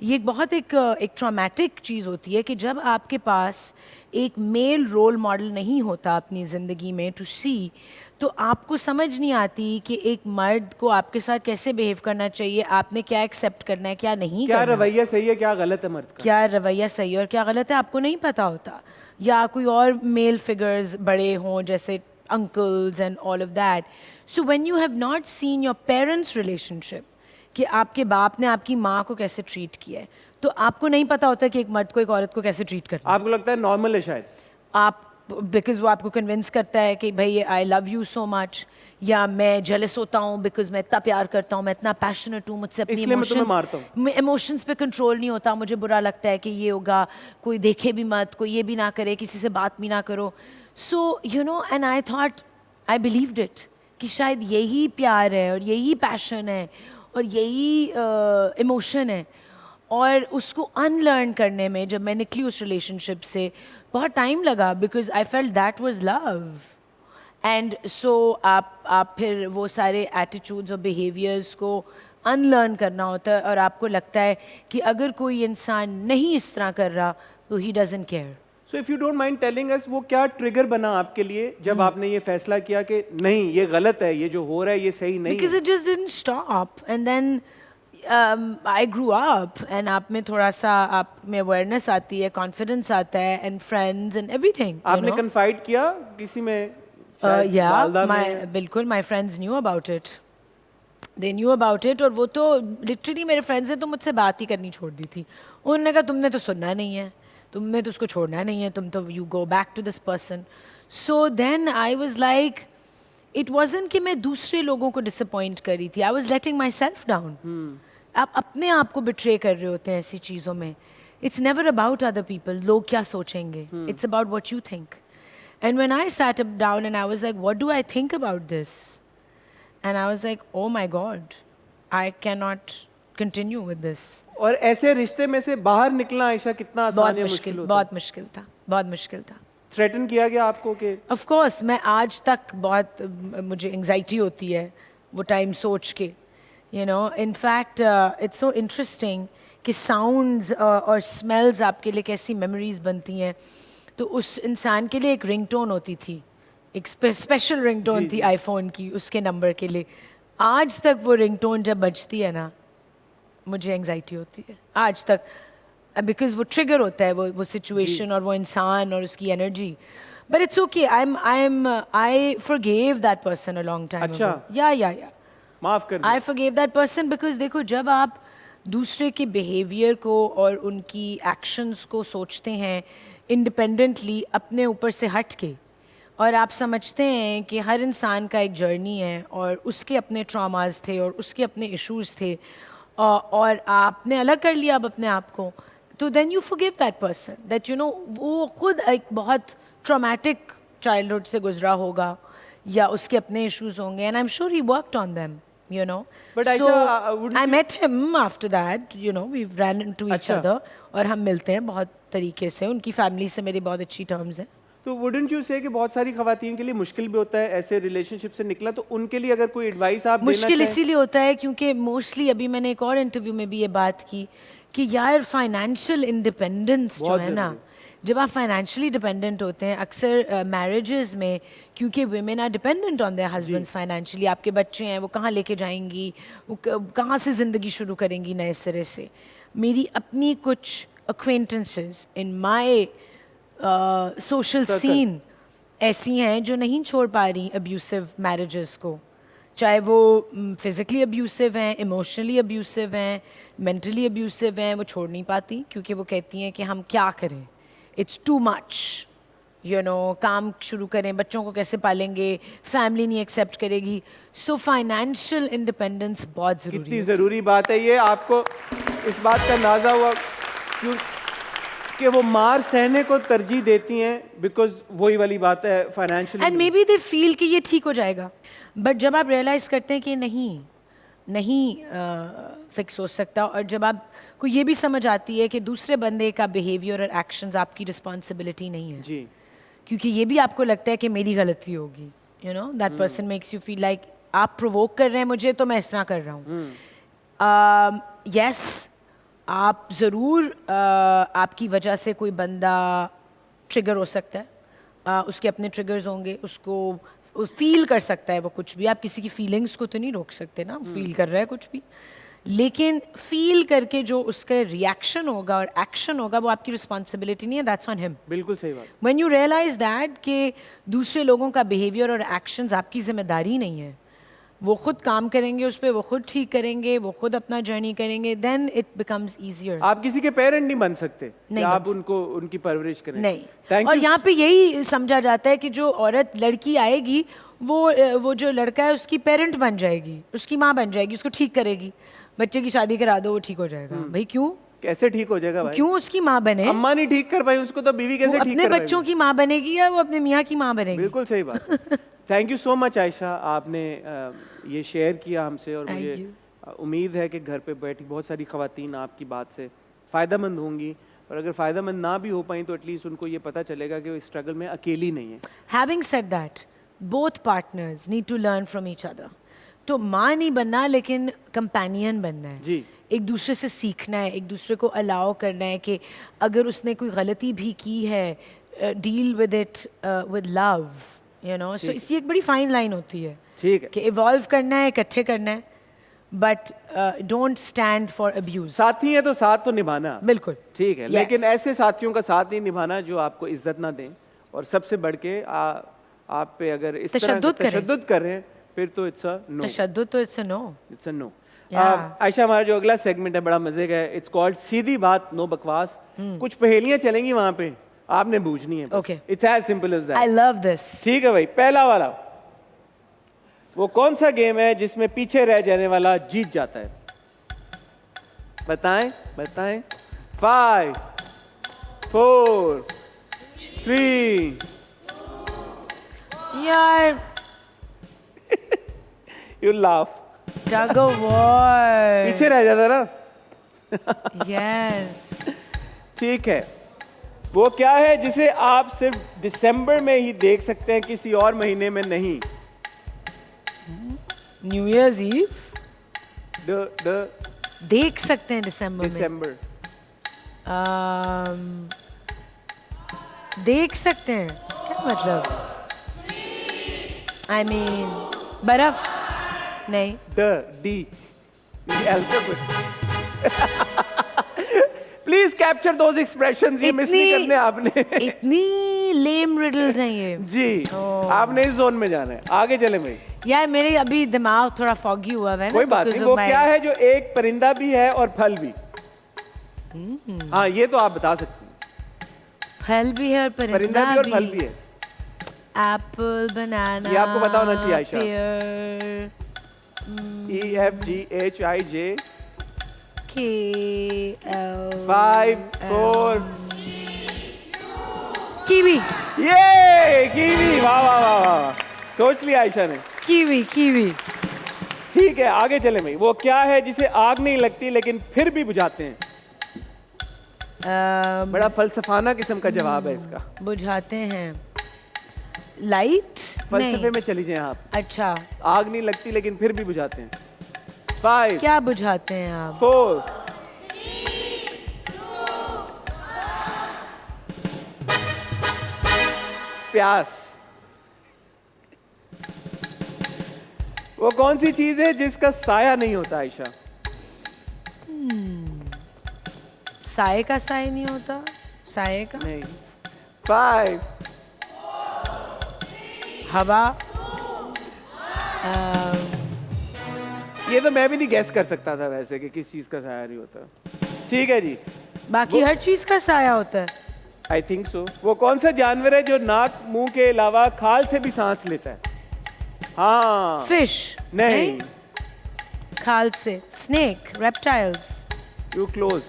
B: ये बहुत एक ट्रॉमेटिक चीज़ होती है कि जब आपके पास एक मेल रोल मॉडल नहीं होता अपनी ज़िंदगी में टू सी, तो आपको समझ नहीं आती कि एक मर्द को आपके साथ कैसे बिहेव करना चाहिए, आपने क्या एक्सेप्ट करना है, क्या नहीं
A: क्या
B: करना,
A: रवैया सही है, क्या गलत है मर्द का।
B: क्या रवैया सही है और क्या गलत है आपको नहीं पता होता। या कोई और मेल फिगर्स बड़े हों जैसे uncles and all of that. So when you have not seen your parents' relationship, कि आपके बाप ने आपकी माँ को कैसे ट्रीट किया है, तो आपको नहीं पता होता कि एक मर्द को एक औरत को कैसे ट्रीट करना है।
A: आपको लगता है नॉर्मल है शायद?
B: आप बिकॉज वो आपको कन्विंस करता है कि भाई I love you so much, या मैं जेलस होता हूँ बिकॉज मैं इतना प्यार करता हूँ, मैं इतना पैशनेट हूँ, मुझसे अपनी
A: इसलिए मैं तुम्हें मारता हूँ।
B: इमोशंस पे कंट्रोल नहीं होता, मुझे बुरा लगता है कि ये होगा, कोई देखे भी मत, कोई ये भी ना करे, किसी से बात भी ना करो। सो you no, and I thought, I believed it कि शायद यही प्यार है और यही पैशन है और यही इमोशन है। और उसको अनलर्न करने में जब मैं निकली उस रिलेशनशिप से बहुत टाइम लगा, because I felt that was love. And so आप फिर वो एटीट्यूड्स और बिहेवियर्स को अनलर्न करना होता है और आपको लगता है कि अगर कोई इंसान नहीं इस तरह कर रहा तो he doesn't care.
A: So if you don't mind telling us, वो क्या ट्रिगर बना आपके लिए जब आपने ये फैसला किया कि नहीं ये गलत है, ये जो हो रहा है ये सही नहीं
B: बिकॉज
A: है?
B: It just didn't stop and then I grew up and आप में थोड़ा सा आप में अवेयरनेस आती है, कॉन्फिडेंस आता है एंड फ्रेंड्स एंड एवरीथिंग।
A: आपने कन्फाइड किया किसी में? शायद वालदा में?
B: बिल्कुल, my friends knew about it, they knew about it. और वो तो लिटरली मेरे फ्रेंड्स ने तो मुझसे बात ही करनी छोड़ दी थी। उन्होंने कहा तुमने तो सुनना नहीं है, तुमने तो उसको छोड़ना नहीं है, तुम तो you go back to this person. So then I was like, it wasn't कि मैं दूसरे लोगों को डिसअपॉइंट कर रही थी, I was letting myself down. आप अपने आप को बिट्रे कर रहे होते हैं ऐसी चीज़ों में। It's never about other people, लोग क्या सोचेंगे, it's about what you think. And when I sat up down and I was like, what do I think about this? And I was like, oh my God, I cannot continue with this.
A: और ऐसे रिश्ते में से बाहर निकलना आयशा कितना आसान या मुश्किल होता है?
B: बहुत मुश्किल था, बहुत मुश्किल था।
A: थ्रेटन किया गया आपको कि?
B: Of course, मैं आज तक बहुत मुझे एंग्जाइटी होती है वो टाइम सोच के, you know. In fact, it's so interesting कि साउंड्स और स्मेल्स आपके लिए कैसी मेमोरीज बनती हैं। तो उस इंसान के लिए एक रिंगटोन होती थी, एक स्पेशल रिंगटोन थी आईफोन की उसके नंबर के लिए। आज तक वो रिंगटोन जब बजती है ना, मुझे एंग्जाइटी होती है आज तक, बिकॉज वो ट्रिगर होता है वो सिचुएशन और वो इंसान और उसकी energy. But it's okay, I forgive that person a long time.
A: अच्छा।
B: या
A: माफ कर
B: I forgive that person because देखो, जब आप दूसरे के बिहेवियर को और उनकी एक्शंस को सोचते हैं इंडिपेंडेंटली अपने ऊपर से हट के, और आप समझते हैं कि हर इंसान का एक जर्नी है और उसके अपने ट्रॉमास थे और उसके अपने इश्यूज थे, और आपने अलग कर लिया अब अपने आप को, तो then you forgive that person that you know वो खुद एक बहुत ट्रॉमेटिक चाइल्डहुड से गुजरा होगा या उसके अपने इश्यूज होंगे, and I am sure he worked on them. you know.
A: But
B: So
A: Aisha, wouldn't
B: I
A: you-
B: met him after that, you know, we've ran into each
A: अच्छा।
B: other और हम मिलते हैं बहुत तरीके से, उनकी फैमिली से मेरी बहुत अच्छी टर्म्स हैं.
A: तो वुडंट यू से कि बहुत सारी खवातीन के लिए मुश्किल भी होता है ऐसे रिलेशनशिप से निकला, तो उनके लिए अगर कोई एडवाइस आप देना
B: मुश्किल
A: चाहें?
B: इसीलिए होता है क्योंकि मोस्टली अभी मैंने एक और इंटरव्यू में भी ये बात की कि यार फाइनेंशियल इंडिपेंडेंस जो
A: बहुत
B: है ना, जब आप फाइनेंशियली डिपेंडेंट होते हैं, अक्सर मैरिजेस में क्योंकि women are dependent on their husbands financially, आपके बच्चे हैं वो कहाँ लेके जाएंगी, वो कहाँ से ज़िंदगी शुरू करेंगी नए सिरे से. मेरी अपनी कुछ acquaintances in my social scene ऐसी हैं जो नहीं छोड़ पा रही अब्यूसिव मैरिजेस को, चाहे वो फिज़िकली अब्यूसिव हैं, इमोशनली अब्यूसिव हैं, मेंटली अब्यूसिव हैं, वो छोड़ नहीं पाती क्योंकि वो कहती हैं कि हम क्या करें, it's too much, you know, काम शुरू करें, बच्चों को कैसे पालेंगे, फैमिली नहीं एक्सेप्ट करेगी. सो फाइनेंशियल इंडिपेंडेंस बहुत ज़रूरी
A: कितनी
B: है.
A: ज़रूरी बात है ये. आपको इस बात का अंदाज़ा हुआ क्यों कि वो मार सहने को तरजीह देती हैं, बिकॉज वही वाली बात है financial.
B: And may be they feel कि ये ठीक हो जाएगा, बट जब आप रियलाइज़ करते हैं कि नहीं फिक्स हो सकता, और जब आपको ये भी समझ आती है कि दूसरे बंदे का बिहेवियर और एक्शंस आपकी रिस्पॉन्सिबिलिटी नहीं है,
A: जी,
B: क्योंकि ये भी आपको लगता है कि मेरी गलती होगी, you know, that person makes you feel like आप प्रोवोक कर रहे हैं मुझे तो मैं इस तरह कर रहा हूँ. यस, आप ज़रूर आपकी वजह से कोई बंदा ट्रिगर हो सकता है, उसके अपने ट्रिगर्स होंगे, उसको फील कर सकता है वो कुछ भी. आप किसी की फीलिंग्स को तो नहीं रोक सकते ना, फील कर रहा है कुछ भी, लेकिन फील करके जो उसका रिएक्शन होगा और एक्शन होगा वो आपकी रिस्पॉन्सिबिलिटी नहीं है, दैट्स ऑन हिम.
A: बिल्कुल सही बात.
B: व्हेन यू रियलाइज दैट कि दूसरे लोगों का बिहेवियर और एक्शंस आपकी जिम्मेदारी नहीं है, वो खुद काम करेंगे उस पर, वो खुद ठीक करेंगे, वो खुद अपना जर्नी करेंगे, देन इट बिकम्स ईजियर.
A: आप किसी के पेरेंट नहीं बन सकते कि
B: नहीं
A: आप
B: बन
A: उनको उनकी परवरिश करें.
B: नहीं.
A: थैंक
B: और
A: यू.
B: यहाँ पे यही समझा जाता है कि जो औरत लड़की आएगी वो जो लड़का है उसकी पेरेंट बन जाएगी, उसकी माँ बन जाएगी, उसको ठीक करेगी, बच्चे की शादी करा दो वो ठीक हो जाएगा. भाई क्यों
A: कैसे ठीक हो जाएगा भाई?
B: क्यों उसकी माँ बने?
A: अम्मा नहीं ठीक कर पाई उसको, तो बीवी कैसे
B: वो
A: ठीक
B: अपने
A: कर
B: बच्चों की माँ बनेगी या वो अपने मियाँ की माँ बनेगी?
A: बिल्कुल सही बात. Thank you so much Ayesha, आपने ये शेयर किया हमसे, और
B: Thank
A: मुझे
B: you.
A: उम्मीद है कि घर पे बैठी बहुत सारी खवातीन आपकी बात से फ़ायदेमंद होंगी, और अगर फ़ायदेमंद ना भी हो पाई तो एटलीस्ट उनको ये पता चलेगा कि वो इस स्ट्रगल में अकेली नहीं है.
B: Having said that, both partners need to learn from each other. तो माँ नहीं बनना लेकिन कंपेनियन बनना है.
A: जी.
B: एक दूसरे से सीखना है, एक दूसरे को अलाउ करना है कि अगर उसने कोई गलती भी की है, deal with it with love, you know. So इसी एक बड़ी फाइन लाइन होती है
A: ठीक है.
B: कि इवॉल्व करना है, इकट्ठे करना है, but don't stand for abuse.
A: साथी है तो साथ तो निभाना.
B: बिल्कुल
A: ठीक है.
B: Yes.
A: लेकिन ऐसे साथियों का साथ नहीं निभाना जो आपको इज्जत ना दें, और सबसे बढ़ के आप पे अगर इस तरह
B: तशद्दुद करें.
A: तशद्दुद कर रहे हैं, फिर तो इट्स अ नो.
B: तशद्दुद तो it's a no.
A: It's a no.
B: Yeah.
A: Ayesha, हमारा जो अगला सेगमेंट है बड़ा मजे का है. इट्स कॉल्ड सीधी बात नो बकवास. कुछ पहेलियां चलेंगी वहां पे, आपने बूझनी है.
B: Okay.
A: It's as simple as
B: I
A: that.
B: Love this.
A: ठीक है भाई. पहला वाला, वो कौन सा गेम है जिसमें पीछे रह जाने वाला जीत जाता है? बताएं बताएं. 5 4 3.
B: यार
A: you laugh.
B: Tug of war.
A: पीछे रह जाता ना.
B: यस.
A: ठीक है. वो क्या है जिसे आप सिर्फ दिसंबर में ही देख सकते हैं, किसी और महीने में नहीं?
B: न्यू ईयर्स ईव
A: द
B: देख सकते हैं दिसंबर में.
A: दिसंबर.
B: देख सकते हैं क्या मतलब? आई मीन बर्फ नहीं.
A: D please capture those expressions. ये मिस नहीं करने आपने.
B: इतनी लेम रिडल्स हैं ये.
A: जी. आपने इस जोन में जाना है. आगे चले भाई.
B: यार मेरे अभी दिमाग थोड़ा फॉगी हुआ है ना.
A: कोई बात
B: because
A: नहीं.
B: of
A: वो
B: my-
A: क्या है जो एक परिंदा भी है और फल भी? हाँ, ये तो आप बता सकते हैं.
B: फल भी है और
A: परिंदा भी और फल भी है.
B: एप्पल, बनाना.
A: ये आपको पता होना चाहिए, Ayesha.
B: Pair,
A: EFGHIJ.
B: KL.
A: 5 4.
B: Kiwi.
A: ये कीवी. वाह वाह वाह वाह. सोच लिया आयशा ने.
B: Kiwi kiwi.
A: ठीक है, आगे चले भाई। वो क्या है जिसे आग नहीं लगती लेकिन फिर भी बुझाते हैं? बड़ा फलसफाना किस्म का जवाब है इसका।
B: बुझाते हैं। लाइट?
A: फलसफे में चली जाएं आप।
B: अच्छा,
A: आग नहीं लगती लेकिन फिर भी बुझाते हैं। 5
B: क्या बुझाते हैं आप?
A: 4 प्यास। वो कौन सी चीज है जिसका साया नहीं होता आयशा?
B: साए का साए नहीं होता? साए का?
A: नहीं। 5
B: हवा?
A: ये तो मैं भी नहीं गैस कर सकता था वैसे कि किस चीज का साया नहीं होता। ठीक है जी,
B: बाकी हर चीज का साया होता है।
A: I think so. वो कौन सा जानवर है जो नाक मुंह के अलावा खाल से भी सांस लेता है? हाँ।
B: फिश?
A: नहीं।
B: खाल से? Snake? Reptiles?
A: You close,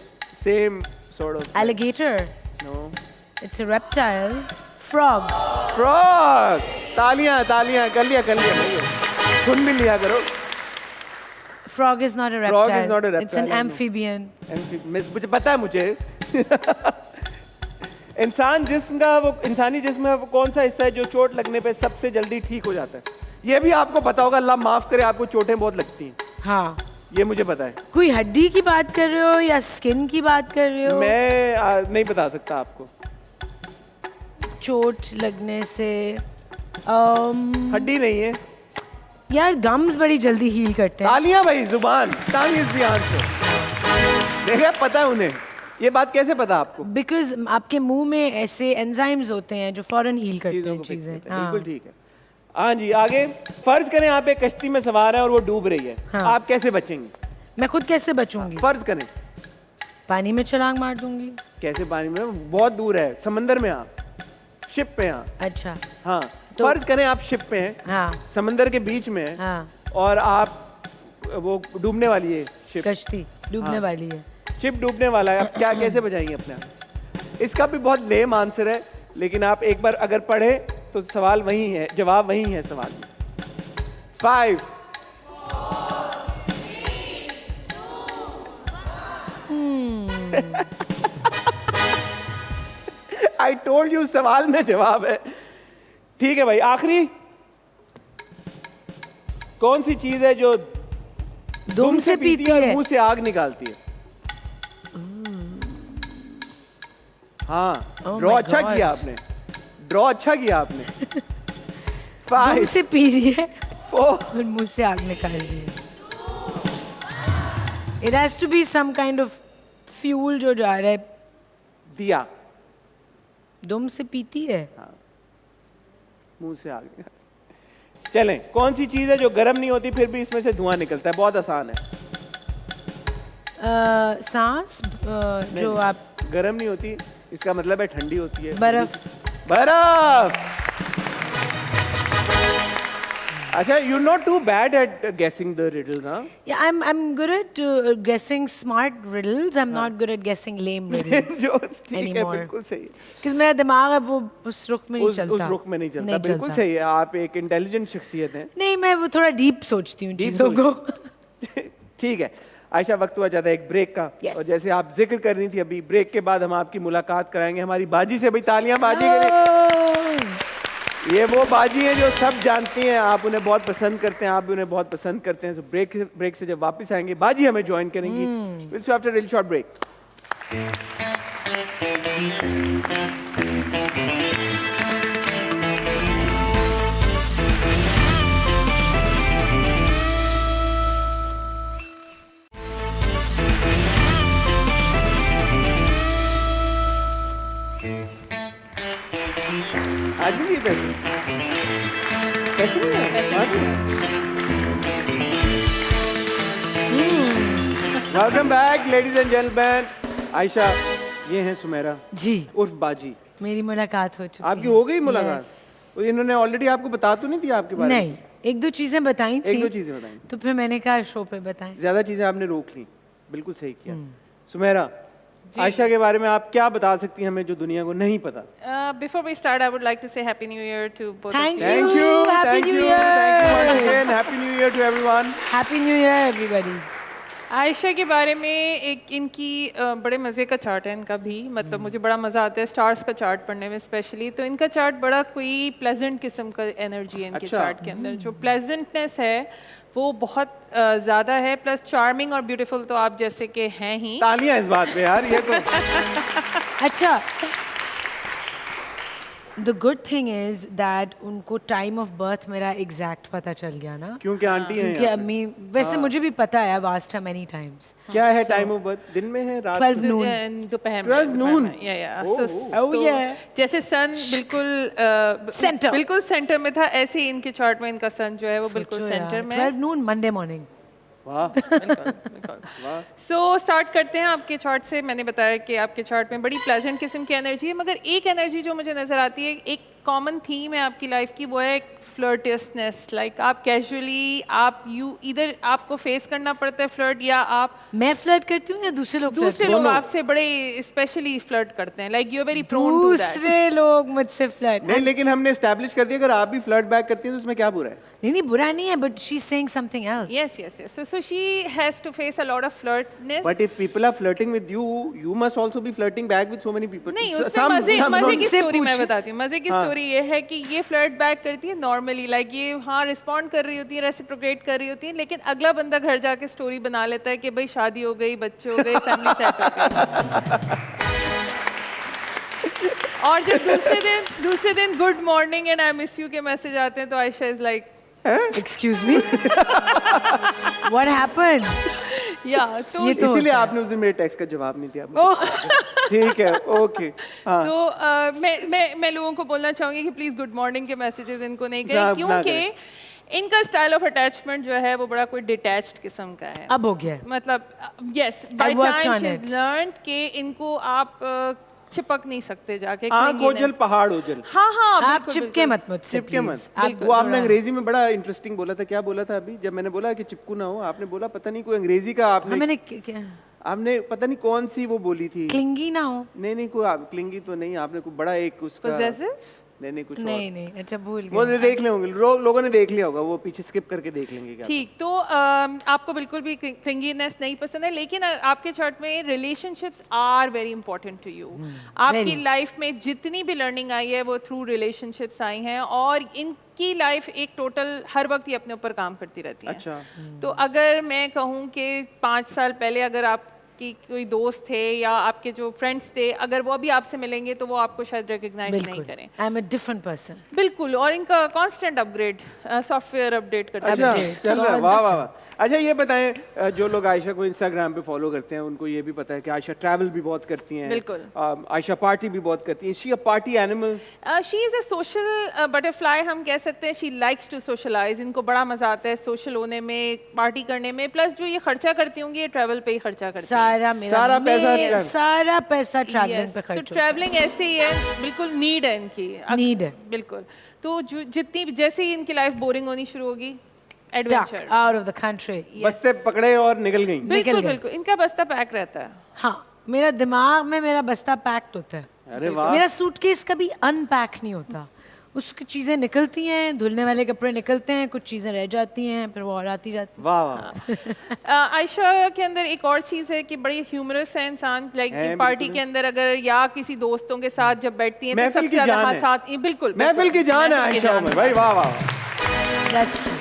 A: same sort of.
B: Alligator?
A: No.
B: It's a reptile. Frog?
A: Frog. तालियां तालियां, कर लिया भैया, सुन भी लिया करो।
B: Frog is not a
A: Frog
B: reptile.
A: is not a
B: It's an
A: reptile, I know.
B: amphibian.
A: मुझे पता है मुझे। इंसान जिस्म का वो इंसानी जिस्म का वो कौन सा हिस्सा है जो चोट लगने पे सबसे जल्दी ठीक हो जाता है? ये भी आपको पता होगा, अल्लाह माफ करे, आपको चोटें बहुत लगती हैं।
B: हाँ।
A: ये मुझे पता है।
B: कोई हड्डी की बात कर रहे हो या स्किन की बात कर रहे हो?
A: मैं नहीं बता सकता आपको।
B: चोट लगने से
A: हड्डी नहीं है
B: यार, गम्स बड़ी जल्दी हील करते हैं।
A: तालियां भाई, जुबान, टंग इज द आंसर। देखा, पता है उन्हें। ये बात कैसे पता आपको?
B: बिकॉज आपके मुंह में ऐसे एंजाइम्स होते हैं जो फौरन हील करते
A: चीजों
B: हैं
A: को fix
B: चीजें।
A: करते हैं। बिल्कुल ठीक है। हाँ जी, आगे। फर्ज करें आप एक कश्ती में सवार हैं और वो डूब रही है,
B: हाँ।
A: आप कैसे बचेंगे?
B: मैं खुद कैसे बचूंगी?
A: फर्ज करें।
B: पानी में छलांग मार दूंगी।
A: कैसे पानी में? बहुत दूर है, समंदर में आप, शिप पे हैं।
B: अच्छा।
A: हाँ,
B: तो-
A: फर्ज करें आप शिप पे हैं,
B: हाँ
A: समंदर के बीच में हैं,
B: हाँ।
A: और आप वो डूबने वाली है शिप।
B: कश्ती डूबने
A: हाँ।
B: वाली है।
A: शिप डूबने वाला है, आप क्या कैसे बचाएंगे अपने आप? इसका भी बहुत लेम आंसर है, लेकिन आप एक बार अगर पढ़े तो सवाल वही है, जवाब वही है सवाल में। 5 आई टोल्ड यू, सवाल में जवाब है। ठीक है भाई, आखिरी। कौन सी चीज है जो
B: दुम से पीती
A: और
B: है?
A: मुंह से आग निकालती है? हाँ,
B: Oh
A: ड्रॉ
B: my
A: अच्छा
B: God.
A: किया आपने, ड्रॉ अच्छा किया आपने।
B: दुम
A: 5
B: से पी रही है
A: 4
B: और मुंह से आग निकाल रही है। It has to be some kind of fuel जो जा रहा है।
A: दिया।
B: दुम से पीती है?
A: मुंह से आग निकाल। चलें, कौन सी चीज है जो गर्म नहीं होती फिर भी इसमें से धुआं निकलता है? बहुत आसान है।
B: सांस? जो
A: नहीं,
B: आप
A: गर्म नहीं होती, इसका मतलब है ठंडी होती है।
B: बर्फ?
A: बर्फ। अच्छा, you're not too bad at guessing the riddles, huh?
B: Yeah, I'm good at guessing smart riddles. I'm not good at guessing lame riddles
A: जो ठीक है,
B: anymore.
A: बिल्कुल सही है।
B: Because मेरा दिमाग अब वो उस रुख में नहीं
A: उस
B: चलता।
A: रुख में नहीं चलता, बिल्कुल सही है। आप एक इंटेलिजेंट शख्सियत हैं।
B: नहीं, मैं वो थोड़ा डीप सोचती हूँ
A: Deep
B: चीज़ों को।
A: ठीक है आयशा, वक्त हुआ जाता है एक ब्रेक का।
B: Yes.
A: और जैसे आप जिक्र कर रही थी अभी, ब्रेक के बाद हम आपकी मुलाकात कराएंगे हमारी बाजी से। भाई तालियां बाजी के लिए। ये वो बाजी है जो सब जानती हैं, आप उन्हें बहुत पसंद करते हैं, आप भी उन्हें बहुत पसंद करते हैं। तो ब्रेक से जब वापस आएंगे बाजी हमें ज्वाइन करेंगी। Will see after real short break. आज भी ये पैसे कैसे नहीं welcome back ladies and gentleman. Ayesha, ये हैं सुमेरा
B: जी,
A: उर्फ बाजी।
B: मेरी मुलाकात हो चुकी
A: आपकी
B: है।
A: हो गई मुलाकात? तो इन्होंने ऑलरेडी आपको बता तो नहीं दिया आपके बारे में?
B: नहीं, एक दो चीजें बताई थी।
A: एक दो चीजें बताई,
B: तो फिर मैंने कहा शो पे बताएं।
A: ज्यादा चीजें आपने रोक ली। बिल्कुल सही किया। सुमेरा, आयशा के बारे में आप क्या बता सकती हैं हमें जो दुनिया को नहीं पता?
E: Before we start, I would like to say Happy New Year to both
B: Thank
E: of you.
B: you. Happy
A: thank
B: New
A: you,
B: Year.
A: thank you once again. Happy new year to everyone.
B: Happy new year everybody.
E: Ayesha के बारे में एक इनकी बड़े मज़े का chart है इनका भी, मतलब मुझे बड़ा मज़ा आता है स्टार्स का चार्ट पढ़ने में स्पेशली। तो इनका चार्ट बड़ा कोई प्लेजेंट किस्म का एनर्जी है इनके
A: अच्छा।
E: चार्ट के अंदर, जो प्लेजेंटनेस है वो बहुत ज़्यादा है, प्लस चार्मिंग और ब्यूटीफुल तो आप जैसे कि हैं ही।
A: तालियां इस बात पे यार, ये तो
B: अच्छा, the good thing is that उनको टाइम ऑफ बर्थ मेरा एग्जैक्ट पता चल गया ना,
A: क्योंकि आंटी हैं
B: क्योंकि
A: यहाँ पे।
B: अम्मी, वैसे मुझे भी पता है, I've asked her many times.
A: क्या है टाइम ऑफ बर्थ? दिन में है, रात
B: 12
A: में?
B: noon.
E: दोपहर
A: 12 noon?
E: या
B: Oh, yeah.
E: जैसे सन बिल्कुल
B: Center.
E: बिल्कुल सेंटर में था, ऐसे ही इनके चार्ट में इनका सन जो है वो बिल्कुल
B: सोचो यार,
E: सेंटर में
B: 12 noon Monday morning.
A: वाह वाह।
E: सो स्टार्ट करते हैं आपके चार्ट से। मैंने बताया कि आपके चार्ट में बड़ी प्लेजेंट किस्म की एनर्जी है, मगर एक एनर्जी जो मुझे नज़र आती है, एक कॉमन थीम है आपकी लाइफ की, वो है फ्लर्टियसनेस। लाइक आप कैजुअली आप इधर आपको फेस करना पड़ता है फ्लर्ट, या आप
B: मैं फ्लर्ट करती हूँ या दूसरे लोग flirt
E: दूसरे
B: करते
E: लोग आपसे बड़े स्पेशली फ्लर्ट करते हैं। लाइक यू आर वेरी
B: हैं?
E: Prone to that.
B: दूसरे लोग मुझसे फ्लर्ट
A: नहीं, लेकिन हमने एस्टैब्लिश कर दिया अगर आप भी फ्लर्ट बैक करती हैं तो उसमें क्या बुरा है?
B: नहीं, बुरा नहीं है, but she is saying something else.
E: Yes, yes, yes. So she has to face a lot of flirtness.
A: But if people are flirting with you, you must also be flirting back with so many people.
E: नहीं,
A: So-
E: उसमें मजे की
B: मुझसे
E: story मैं
B: पूछो।
E: बताती हूँ। मजे की
A: हाँ।
E: स्टोरी ये है कि ये फ्लर्ट बैक करती है नॉर्मली, लाइक ये हाँ रिस्पॉन्ड कर रही होती है, रेसिप्रोकेट कर रही होती है, लेकिन अगला बंदा घर जाके स्टोरी बना लेता है कि भाई शादी हो गई, बच्चे हो गए, फैमिली सेट हो गई। और जब दूसरे दिन good morning and I miss you के मैसेज आते हैं तो Ayesha is like
B: Excuse me? What happened?
E: या तो
B: ये तो
A: इसीलिए
B: होता है।
A: आपने उस दिन मेरे टेक्स्ट का जवाब नहीं दिया।
B: ओह,
A: ठीक है, ओके। हाँ,
E: तो मैं लोगों को बोलना चाहूँगी कि प्लीज़ गुड मॉर्निंग के मैसेजेस इनको नहीं
A: ना-
E: करें,
A: ना
E: क्योंकि इनका स्टाइल ऑफ अटैचमेंट जो है वो बड़ा कोई डिटैच्ड किस्म का है।
B: अब हो गया है.
E: मतलब yes, by
B: worked
E: time
B: on
E: she
B: it.
E: Is learned कि इनको आप चिपक नहीं सकते जाके।
A: आँख
E: clinginess।
A: ओझल पहाड़ ओझल।
E: हाँ हाँ
B: आप
E: बिल्कुल,
B: चिपके
E: बिल्कुल।
B: मत मुझसे
A: चिपके मत।
B: please. आप
A: वो आपने
B: थोड़ा-
A: अंग्रेजी में बड़ा इंटरेस्टिंग बोला था। क्या बोला था अभी जब मैंने बोला कि चिपकू ना हो? आपने बोला पता नहीं कोई अंग्रेजी का
B: हाँ,
A: आपने
B: मैंने
A: आपने पता नहीं कौन सी वो बोली थी।
B: क्लिंगी ना हो.
A: नहीं कोई आप क्लिंगी तो नहीं, आपने कोई बड़ा एक उसका
E: Possessive?
A: नहीं कुछ
B: नहीं, अच्छा भूल
A: वो
B: गए.
A: देख ले होंगे लोगों ने देख लिया होगा, वो पीछे स्किप करके देख लेंगे क्या।
E: ठीक, तो आपको बिल्कुल भी क्लिंगीनेस नहीं पसंद है, लेकिन आपके चार्ट में relationships are very important to you. आपकी
B: very.
E: लाइफ में जितनी भी लर्निंग आई है वो थ्रू रिलेशनशिप्स आई हैं, और इनकी लाइफ एक टोटल हर वक्त ही अपने ऊपर काम करती रहती है।
A: अच्छा,
E: तो अगर मैं कहूँ कि 5 साल पहले अगर आपकी कोई दोस्त थे या आपके जो फ्रेंड्स थे, अगर वो अभी आपसे मिलेंगे तो वो आपको शायद रिकग्नाइज नहीं
B: बिल्कुल.
E: करें।
B: I am a different person.
E: बिल्कुल, और इनका कांस्टेंट अपग्रेड, सॉफ्टवेयर अपडेट करते
A: अच्छा
B: Update.
A: चल रहा है, वाह वाह वाह। अच्छा ये बताएं, जो लोग आयशा को इंस्टाग्राम पे फॉलो करते हैं उनको ये भी पता है कि आयशा ट्रैवल भी बहुत करती हैं।
E: बिल्कुल।
A: आयशा पार्टी भी बहुत करती है। She a party animal?
E: She is a social butterfly, हम कह सकते हैं। शी लाइक्स टू सोशलाइज, इनको बड़ा मजा आता है सोशल होने में, पार्टी करने में, प्लस जो ये खर्चा करती होंगी ये ट्रैवल पे ही खर्चा करती हैं।
B: सारा पैसा ट्रैवलिंग
E: Yes,
B: पे
E: तो
B: खर्च होता है.
E: ट्रैवलिंग ऐसे ही है, बिल्कुल नीड है इनकी।
B: Need है.
E: बिल्कुल। तो जितनी जैसे ही इनकी लाइफ बोरिंग होनी शुरू होगी,
B: Duck
E: adventure.
B: out of the country.
A: बस्ते पकड़े और निकल गई।
E: बिल्कुल
B: गए।
E: बिल्कुल, इनका बस्ता पैक रहता है।
B: हाँ, मेरा दिमाग में मेरा बस्ता पैक्ड होता है.
A: अरे वाह।
B: मेरा सूटकेस कभी अनपैक नहीं होता. उसकी चीजें निकलती हैं, धुलने वाले कपड़े निकलते हैं, कुछ चीजें रह जाती हैं, फिर वो और आती जाती.
A: वाह वाह।
E: आयशा के अंदर एक और चीज़ है कि बड़ी ह्यूमरस है इंसान। लाइक
A: है,
E: पार्टी
A: बिल्कुल।
E: के अंदर अगर या किसी दोस्तों के साथ जब बैठती हैं तो
A: महफिल
E: सबसे
A: की
E: ज्यादा
A: जान है।
E: हंसाती हैं। बिल्कुल
A: महफिल की जान है
E: महफिल की
A: आयशा
E: जान
A: उमर
E: है।
A: भाई, वाह वाह।
B: That's true.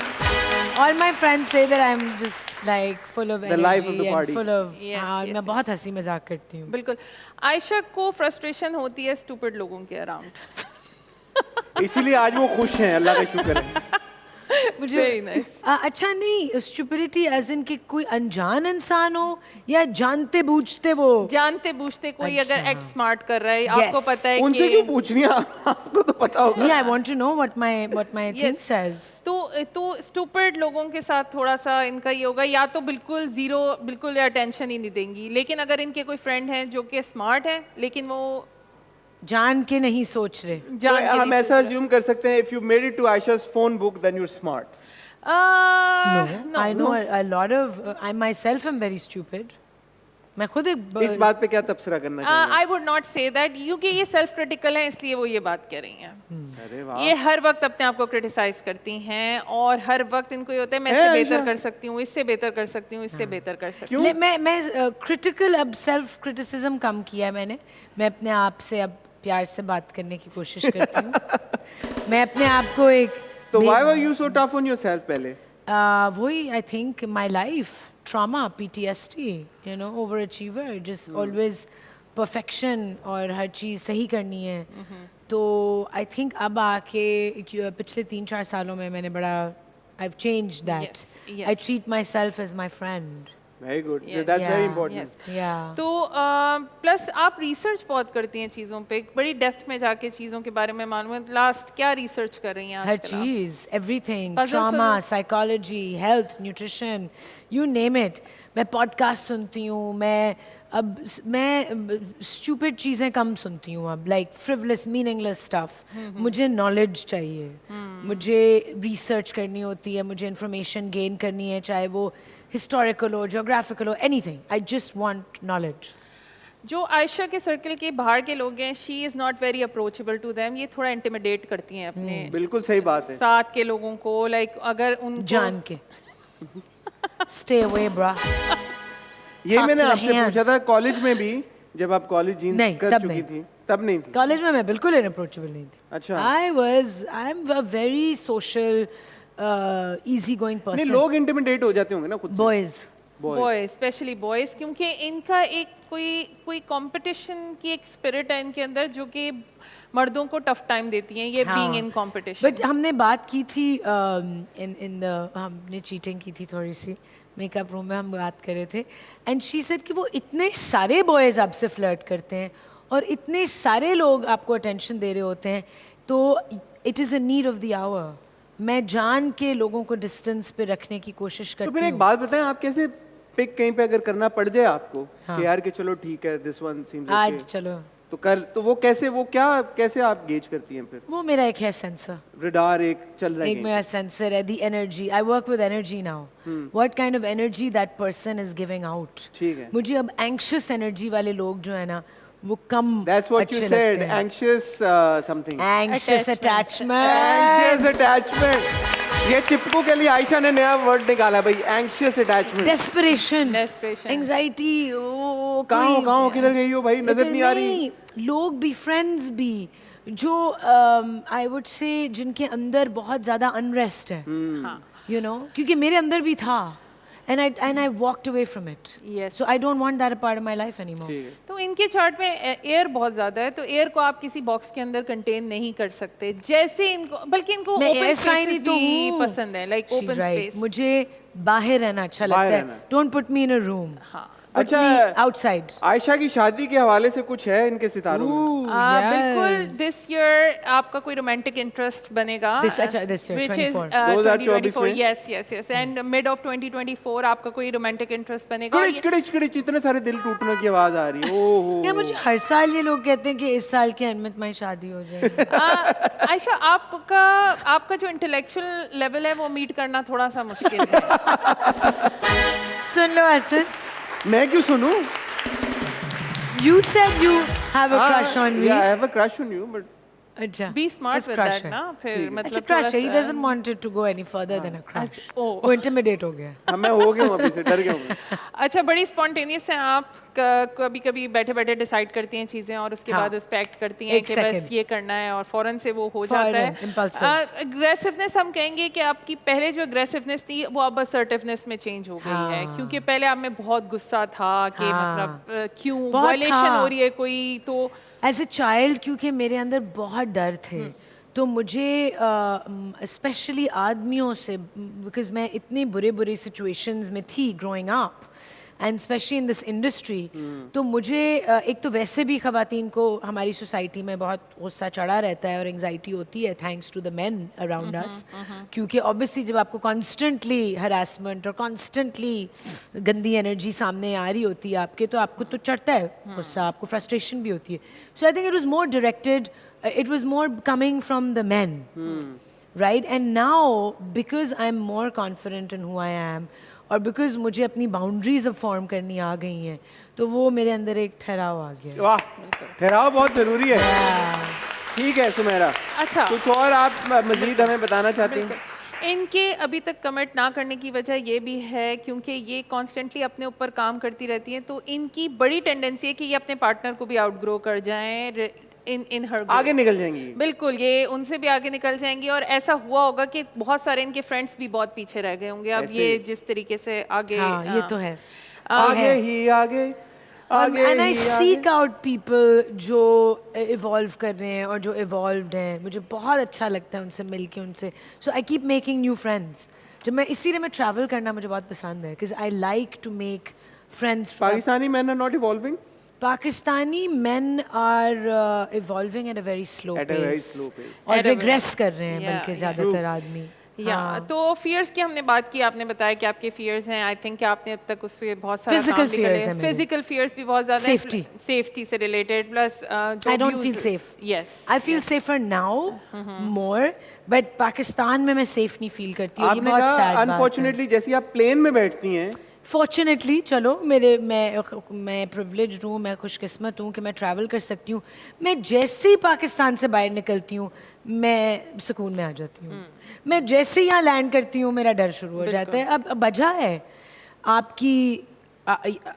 B: All my friends say that I'm just like full of
A: The life of
B: energy
A: the
B: and
A: party.
B: full of.
E: Yes,
B: हाँ,
E: yes,
B: मैं
E: yes.
B: बहुत हंसी मजाक करती हूँ.
E: बिल्कुल। आयशा को फ्रस्ट्रेशन होती है स्टूपिड लोगों के अराउंड।
A: इसीलिए आज वो खुश हैं, अल्लाह का शुक्र है।
B: मुझे
E: Very nice.
B: अच्छा नहीं, स्टुपिडिटी एज इन कि कोई अनजान इंसान हो या जानते बूझते वो.
E: जानते बूझते कोई अगर
B: अच्छा।
E: एक्ट स्मार्ट कर रहा है,
B: Yes.
E: आपको पता है
A: उनसे क्यों
E: कि
A: पूछनी है? आपको तो पता होगा।
B: Yeah, I want to know what my thing
E: Yes.
B: says.
E: तो स्टूपिड लोगों के साथ थोड़ा सा इनका ये होगा, या तो बिल्कुल जीरो, बिल्कुल अटेंशन ही नहीं देंगी। लेकिन अगर इनके कोई फ्रेंड हैं जो कि स्मार्ट हैं लेकिन वो
B: जान के नहीं सोच रहे.
E: जान के
A: हम
E: नहीं
A: ऐसा अज्यूम कर सकते हैं, if you made it to Ayesha's phone book then you're smart.
B: No,
E: no,
B: I know a lot of. I myself am very stupid. मैं खुद एक
A: इस बात पे क्या तबसरा करना चाहिए?
E: I would not say that, क्योंकि ये सेल्फ क्रिटिकल है इसलिए वो ये बात कह रही हैं।
A: अरे वाह,
E: ये हर वक्त अपने आप को क्रिटिसाइज करती हैं और हर वक्त इनको ये होता है मैं इससे बेहतर कर सकती हूँ, इससे बेहतर कर सकती हूँ, इससे बेहतर कर सकती हूँ।
B: मैं क्रिटिकल अब सेल्फ क्रिटिसिज्म कम किया है मैंने। मैं अपने आप से अब प्यार से बात करने की कोशिश करती हूँ। मैं अपने आप को एक
A: तो why were you so tough on yourself पहले?
B: वही I think my life trauma, PTSD, you know, overachiever, just always perfection और हर चीज़ सही करनी है। तो आई थिंक अब आके पिछले 3-4 सालों में मैंने बड़ा I've changed that.
E: Yes, yes.
B: I treat myself as my friend.
A: Very good.
E: Yes.
A: That's very
B: Yeah.
A: important.
E: Yes.
B: Yeah.
E: तो प्लस आप रिसर्च बहुत करती हैं चीज़ों पे, बड़ी डेप्थ में जाके चीज़ों के बारे में मालूम है। लास्ट क्या रिसर्च कर रही हैं
B: हर
E: आजकल आप?
B: चीज़, everything,
E: Puzzles
B: trauma,
E: और-
B: psychology, health, nutrition, you name it. मैं podcast सुनती हूँ, मैं stupid चीज़ें कम सुनती हूँ अब, like frivolous, meaningless stuff. मुझे knowledge चाहिए, मुझे research करनी होती है, मुझे information gain करनी है, चाहे वो historical हो, geographical हो, anything. I just want knowledge.
E: जो आयशा के सर्कल के बाहर के लोग हैं, she is not very approachable to them, ये थोड़ा इंटिमिडेट करती हैं अपने
A: बिल्कुल सही बात है।
E: साथ के लोगों को, लाइक अगर उनको
B: जान के stay away, bruh.
A: ये
B: Talk
A: मैंने
B: to the
A: आपसे
B: hands.
A: पूछा था कॉलेज में भी, जब आप कॉलेज जीन्स
B: नहीं,
A: कर
B: तब
A: चुकी
B: नहीं।
A: थी, तब नहीं थी।
B: कॉलेज में मैं बिल्कुल इनअप्रोचेबल नहीं थी।
A: अच्छा।
B: I am a very social easy going
A: नहीं,
B: पर्सन।
A: लोग इंटिमिडेट हो जाते होंगे ना खुद से।
B: बॉयज
E: बॉयज, स्पेशली बॉयज, क्योंकि इनका एक कोई कंपटीशन की एक स्पिरिट है इनके अंदर जो कि मर्दों को टफ टाइम देती हैं, ये बीइंग इन कंपटीशन।
B: बट हमने बात की थी इन द हमने चीटिंग की थी थोड़ी सी मेकअप रूम में, हम बात कर रहे थे एंड शी सेड कि वो इतने सारे बॉयज आपसे फ्लर्ट करते हैं और इतने सारे लोग आपको अटेंशन दे रहे होते हैं, तो it is a need of the hour. मैं जान के लोगों को डिस्टेंस पे रखने की कोशिश
A: तो फिर
B: करती
A: एक
B: हूँ।
A: बात बताएं, आप कैसे पिक कहीं पे अगर करना पड़ जाए आपको कि यार कि चलो ठीक है, दिस वन सीम्स
B: आज
A: ओके,
B: चलो,
A: तो वो कैसे आप गेज करती हैं फिर?
B: वो मेरा एक है सेंसर,
A: रडार एक चल रहा
B: एक
A: है।
B: मेरा सेंसर है, the energy. I work with energy now, what kind of energy that person is giving out.
A: ठीक है।
B: मुझे अब एंग्शियस एनर्जी वाले लोग जो है ना वो कम
A: That's what you
B: अच्छे
A: said,
B: लगते हैं।
A: anxious something.
B: Anxious
E: Attachment.
B: Attachment,
A: Anxious attachment. ये चिपकू के लिए आयशा ने नया वर्ड निकाला भाई, anxious attachment.
B: Desperation,
E: Desperation.
B: Anxiety.
A: कहाँ हो, किधर गई हो भाई, नजर नहीं आ रही।
B: लोग भी, फ्रेंड्स भी, जो आई वुड से जिनके अंदर बहुत ज्यादा अनरेस्ट है, यू नो, क्योंकि मेरे अंदर भी था and I walked away from it.
E: Yes.
B: So I don't want that a part of my life anymore.
A: ठीक है।
E: तो इनके चार्ट में एयर बहुत ज्यादा है, तो एयर को आप किसी बॉक्स के अंदर कंटेन नहीं कर सकते। जैसे इनको, बल्कि इनको
B: मैं
E: ओपन
B: एयर साइन ही
E: स्पेसेस
B: तो
E: भी
B: हूँ।
E: पसंद है, like
B: She's
E: open
B: right.
E: Space.
B: मुझे बाहर रहना अच्छा
A: बाहर
B: लगता
A: रहना।
B: है। Don't put me in a room.
E: हाँ।
A: अच्छा,
B: आउटसाइड।
A: आयशा की शादी के हवाले से कुछ है इनके सितारों में?
E: बिल्कुल, दिस ईयर आपका कोई रोमांटिक इंटरेस्ट बनेगा।
B: This year,
E: which is
A: 2024
E: 2024,
A: में?
E: yes, and mid of 2024 आपका कोई रोमांटिक इंटरेस्ट बनेगा। और
A: किड़िच किड़िच किड़िच, इतने सारे दिल टूटने की आवाज आ रही है। ओहो।
B: क्या मुझे हर साल ये लोग कहते हैं कि इस साल के एंड में तुम्हारी शादी हो जाएगी।
E: आयशा, आपका जो इंटेलेक्चुअल लेवल है वो मीट करना थोड़ा सा मुश्किल है।
B: सुन लो हसन,
A: मैं क्यों सुनूं?
B: you said you have a crush on me.
A: Yeah, I have a crush on you, but
B: अच्छा,
E: बी स्मार्ट
B: बस
E: विद
B: crush
E: दैट
B: है।
E: ना, फिर
B: अच्छा,
E: मतलब
B: crush है। He
E: थोड़ा
B: doesn't want it to go any further than a crush.
E: ओ।
B: वो intimidate हो गया।
A: हाँ, मैं हो गया हूँ अभी से, डर गया हूँ।
E: अच्छा, बड़ी स्पॉन्टेनियस हैं आप, कभी कभी बैठे बैठे डिसाइड करती हैं चीज़ें और उसके
B: हाँ।
E: बाद उस पे एक्ट करती हैं
B: एक
E: कि बस
B: second।
E: ये करना है और फौरन से वो हो जाता है।
B: Fauran, impulsive।
E: अग्रेसिवनेस हम कहेंगे कि आपकी पहले जो अग्रेसिवनेस थी वो अब असर्टिवनेस में चेंज हो गई है,
B: हाँ।
E: क्योंकि पहले आप में बहुत गुस्सा था कि
B: हाँ।
E: मतलब क्यों
B: बहुत
E: वायलेशन
B: था।
E: हो रही है कोई, तो
B: एज ए चाइल्ड, क्योंकि मेरे अंदर बहुत डर थे, तो मुझे स्पेशली आदमियों से, बिकॉज मैं इतनी बुरे सिचुएशंस में थी growing up and specially in this industry, तो मुझे एक तो वैसे भी ख़वातीन को हमारी सोसाइटी में बहुत गुस्सा चढ़ा रहता है और एंग्जाइटी होती है thanks to the men around us, क्योंकि ऑब्वियसली जब आपको कॉन्स्टेंटली हरासमेंट और कॉन्स्टेंटली गंदी एनर्जी सामने आ रही होती है आपके, तो आपको तो चढ़ता है गुस्सा, आपको फ्रस्ट्रेशन भी होती है। So I think it was more directed, it was more coming from the men, right? And now because I'm more confident in who I am और because मुझे अपनी boundaries अब form करनी आ गई हैं, तो वो मेरे अंदर एक ठहराव आ गया।
A: वाह, ठहराव बहुत जरूरी है। ठीक है सुमेरा,
E: अच्छा,
A: कुछ और आप मजीद हमें बताना चाहती हैं?
E: इनके अभी तक कमिट ना करने की वजह ये भी है क्योंकि ये कॉन्स्टेंटली अपने ऊपर काम करती रहती हैं, तो इनकी बड़ी टेंडेंसी है कि ये अपने पार्टनर को भी आउटग्रो कर जाएं इन हर
A: आगे निकल जाएंगी।
E: बिल्कुल, ये उनसे भी आगे निकल जाएंगी। और ऐसा हुआ होगा कि बहुत सारे इनके फ्रेंड्स भी बहुत पीछे रह गए होंगे। अब
A: ऐसे
E: ये
A: ही।
E: जिस तरीके से आगे
B: हाँ, ये तो है।
A: आगे ही आगे आगे
B: एंड आई
A: ही आगे।
B: सीक आउट पीपल जो इवॉल्व कर रहे हैं और जो इवॉल्व्ड हैं, मुझे बहुत अच्छा लगता है उनसे मिलके उनसे। So I keep making new friends. जब मैं इसीलिए मैं ट्रैवल करना मुझे बहुत पसंद है, because I like to make friends.
A: Pakistani men are not evolving
B: Pakistani men are evolving at a very slow
A: at a very
B: pace
A: slow pace.
B: और
E: At a
B: रिग्रेस कर रहे हैं
E: Yeah,
B: बल्कि
E: yeah.
B: ज़्यादातर आदमी।
E: या तो फियर्स की हमने बात की, आपने बताया कि आपके फियर्स हैं। आई थिंक कि आपने अब तक उस पे बहुत सारा
B: Physical
E: काम भी कर
B: fears
E: लिया।
B: हैं मेरे।
E: फिजिकल फियर्स भी बहुत ज्यादा
B: Safety.
E: सेफ्टी से related plus
B: I don't feel safe.
E: Yes
B: I feel safer now more, but Pakistan में मैं सेफ नहीं फील करती और ये
A: आपने
B: बहुत
A: कहा
B: sad बात है।
A: अनफॉर्चुनेटली जैसे आप प्लेन में बैठती हैं,
B: फॉर्चुनेटली चलो मैं प्रिविलेज्ड हूँ, मैं खुशकिस्मत हूँ कि मैं ट्रैवल कर सकती हूँ। मैं जैसे ही पाकिस्तान से बाहर निकलती हूँ मैं सुकून में आ जाती हूँ। मैं जैसे ही यहाँ लैंड करती हूँ मेरा डर शुरू हो जाता है। अब वजह है आपकी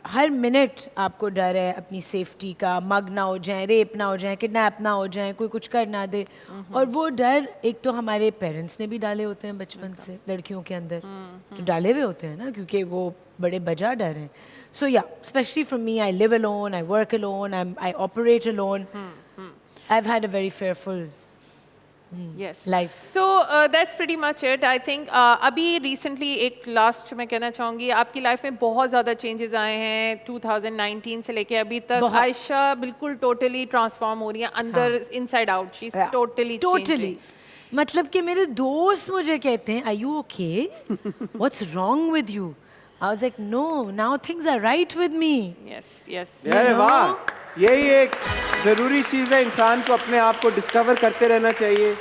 B: हर मिनट आपको डर है अपनी सेफ्टी का, मग ना हो जाए, रेप ना हो जाए, किडनैप ना हो जाए, कोई कुछ कर ना दे। और वो डर एक तो हमारे पेरेंट्स ने भी डाले होते हैं बचपन से लड़कियों के अंदर, तो डाले हुए होते हैं ना, क्योंकि वो बड़े बजा डर हैं। सो या specially for me, I live alone, I work alone, I operate alone. I have had a very fearful
E: yes
B: life.
E: So that's pretty much it. I think अभी रिसेंटली एक लास्ट मैं कहना चाहूँगी, आपकी लाइफ में बहुत ज़्यादा चेंजेस आए हैं 2019 से लेके अभी तक।
B: बहुत।
E: आयशा बिल्कुल टोटली ट्रांसफॉर्म हो रही है अंदर, inside out, she is
B: totally मतलब कि मेरे दोस्त मुझे कहते हैं, are you okay, what's wrong with you? I was like no, now things are right with me.
E: Yes yes
A: अरे वाह, यही एक ज़रूरी चीज़ है। इंसान को अपने आप को डिस्कवर करते रहना चाहिए,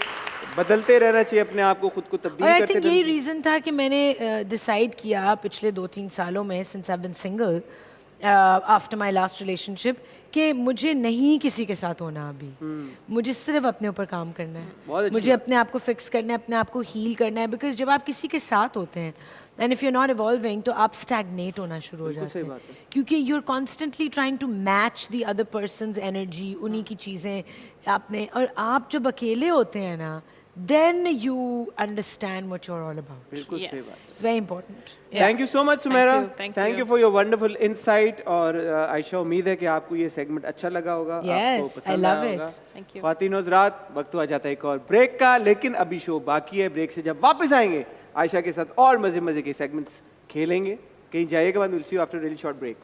A: बदलते रहना चाहिए अपने आप को, खुद को
B: और
A: तब्दील
B: आई
A: करते
B: थिंक यही
A: रहना चाहिए।
B: रीज़न था कि मैंने डिसाइड किया पिछले 2-3 सालों में, since I been single after my last relationship, कि मुझे नहीं किसी के साथ होना अभी। मुझे सिर्फ अपने ऊपर काम करना
A: बहुत
B: है,
A: अच्छी
B: मुझे अपने आप को फिक्स करना है, अपने आप को हील करना है। बिकॉज जब आप किसी के साथ होते हैं and if you not evolving, तो आप स्टैग्नेट होना शुरू हो जाते हैं, क्योंकि you are constantly trying to match the other person's energy, उन्हीं की चीज़ें आपने। और आप जब अकेले होते हैं ना, then you understand what you're all about.
A: बिल्कुल सही बात है।
B: It's very important.
A: Thank you so much Sumera,
E: thank
A: thank
E: you.
A: You for your wonderful insight. और आयशा, उम्मीद है कि आपको ये सेगमेंट अच्छा लगा होगा,
B: Yes,
A: आपको पसंद
B: I love
A: आया
B: it.
A: होगा।
E: Thank you.
A: ख्वातीन और हज़रात, वक्त हुआ जाता है एक और ब्रेक का, लेकिन अभी शो बाकी है। ब्रेक से जब वापस आएंगे आयशा के साथ और मजे मजे के सेगमेंट्स खेलेंगे। कहीं जाइएगा बाद, will see you after really short break.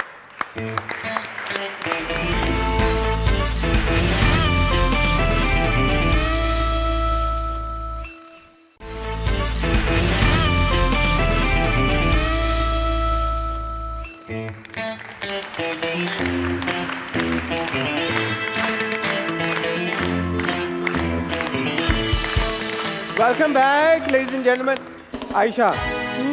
A: Welcome back ladies and gentleman. Ayesha,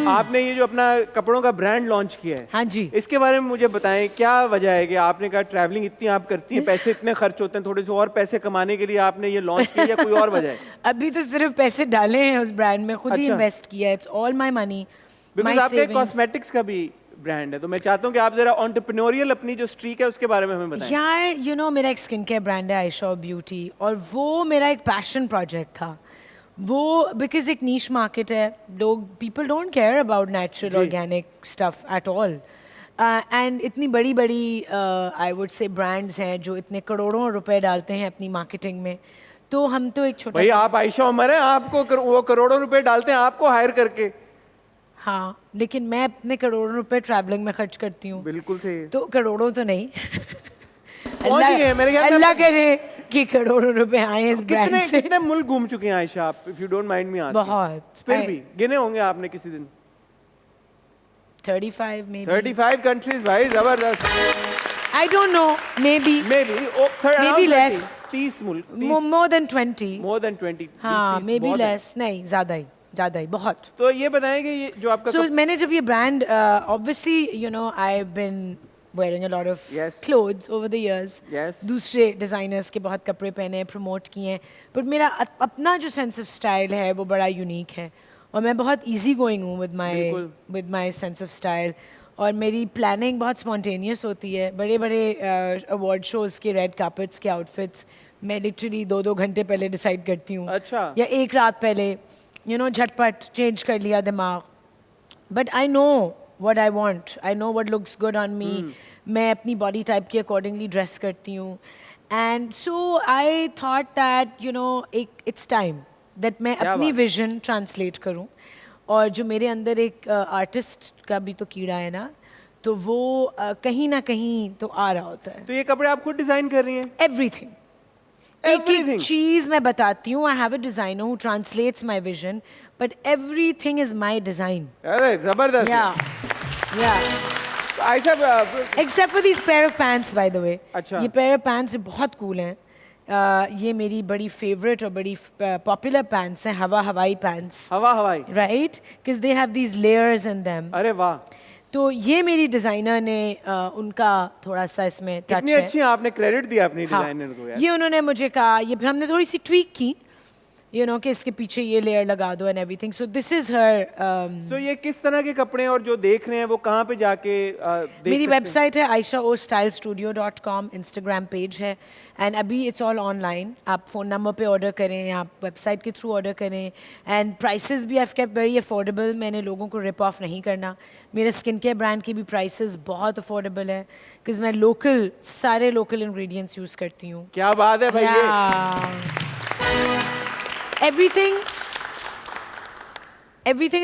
A: आपने ये जो अपना कपड़ों का ब्रांड लॉन्च किया है,
B: हाँ जी।
A: इसके बारे में मुझे बताएं, क्या वजह है कि आपने कहा ट्रैवलिंग इतनी आप करती हैं, पैसे इतने खर्च होते हैं, थोड़े से और पैसे कमाने के लिए आपने ये लॉन्च किया, या कोई और वजह है?
B: अभी तो सिर्फ पैसे डाले हैं उस ब्रांड में, खुद ही
A: अच्छा।
B: इन्वेस्ट किया। It's all my money,
A: because
B: my
A: आपके
B: सेविंग्स।
A: कॉस्मेटिक्स का भी ब्रांड है, तो मैं चाहता हूँ कि आप जरा एंटरप्रेन्योरियल अपनी जो स्ट्रीक है उसके बारे में हमें बताएं।
B: यार यू नो, मेरा एक स्किन केयर ब्रांड है आयशा ब्यूटी, और वो मेरा एक पैशन प्रोजेक्ट था। वो बिकॉज एक नीश मार्केट है, लोग people don't care about natural organic stuff at all, and इतनी बड़ी बड़ी आई वुड से ब्रांड्स हैं जो इतने करोड़ों रुपए डालते हैं अपनी मार्केटिंग में। तो हम तो एक छोटा
A: भाई
B: सा,
A: आप आयशा उमर हैं, आपको वो करोड़ों रुपए डालते हैं आपको हायर करके।
B: हाँ, लेकिन मैं अपने करोड़ों रुपए ट्रैवलिंग में खर्च करती हूँ।
A: बिल्कुल सही।
B: तो करोड़ों तो नहीं
A: पहुंच गए हैं, मेरे ख्याल में।
B: अल्लाह करे कि करोड़ों रुपए आए इस ब्रांड
A: कितने
B: से।
A: कितने मुल्क घूम चुके हैं आयशा आप, if you don't mind me asking?
B: बहुत।
A: फिर भी गिने होंगे आपने किसी दिन?
B: 35 maybe.
A: 35 कंट्रीज भाई, जबरदस्त।
B: I don't know, maybe.
A: Maybe
B: less.
A: 30 मुल्क,
B: More than 20.
A: more than 20।
B: हाँ,
A: 30
B: maybe
A: बहुत है।
B: less. नहीं, ज़्यादा ही, बहुत।
A: तो ये बताएं कि ये जो आपका
B: So मैंने जब ये brand, obviously you know I've been wearing a lot of
A: Yes.
B: clothes over the years.
A: Yes.
B: दूसरे designers के बहुत कपड़े पहने हैं, promote किए हैं, but मेरा अपना जो sense of style है वो बड़ा unique है और मैं बहुत easy going हूँ with my sense of style और मेरी planning बहुत spontaneous होती है. बड़े बड़े award shows के red carpets के outfits मैं literally 2-2 घंटे पहले decide करती हूँ.
A: अच्छा.
B: या एक रात पहले झटपट change कर लिया दिमाग. But I know what I want. I know what looks good on me. मैं अपनी body type के accordingly dress करती हूँ. And so I thought that it's time that मैं अपनी vision translate करूँ. और जो मेरे अंदर एक artist का भी तो कीड़ा है ना, तो वो कहीं ना कहीं तो आ रहा होता है.
A: तो ये कपड़े आप खुद डिजाइन कर रही हैं?
B: Everything. एक चीज मैं बताती हूँ. I have a designer who translates my vision, but everything is my design.
A: अरे जबरदस्त.
B: Yeah.
A: Ayesha
B: Except for these pair of pants, by the way.
A: अच्छा.
B: ये pair of pants बहुत cool हैं. ये मेरी बड़ी favorite और बड़ी popular pants हैं. हवाई pants.
A: हवाई.
B: Right? Because they have these layers in them.
A: अरे वाह.
B: तो ये मेरी डिज़ाइनर ने उनका थोड़ा सा इसमें टच है.
A: कितनी अच्छी आपने क्रेडिट दिया अपनी डिजाइनर को यार.
B: ये उन्होंने मुझे कहा, ये फिर हमने थोड़ी सी ट्वीक की कि इसके पीछे ये लेयर लगा दो and everything. So this is her.
A: तो ये किस तरह के कपड़े हैं और जो देख रहे हैं वो कहाँ पे जाके देख
B: मेरी
A: सकते हैं?
B: वेबसाइट है aishaorstylestudio.com, इंस्टाग्राम पेज है एंड अभी इट्स ऑल ऑनलाइन. आप फ़ोन नंबर पे ऑर्डर करें, आप वेबसाइट के थ्रू ऑर्डर करें एंड प्राइसेस भी I have kept very affordable. मैंने लोगों को रिप ऑफ नहीं करना. मेरे स्किन केयर ब्रांड की भी प्राइसेस बहुत अफोर्डेबल है बिकॉज मैं सारे लोकल इंग्रेडिएंट्स यूज़ करती हूँ.
A: क्या बात है भाई. ये
B: Everything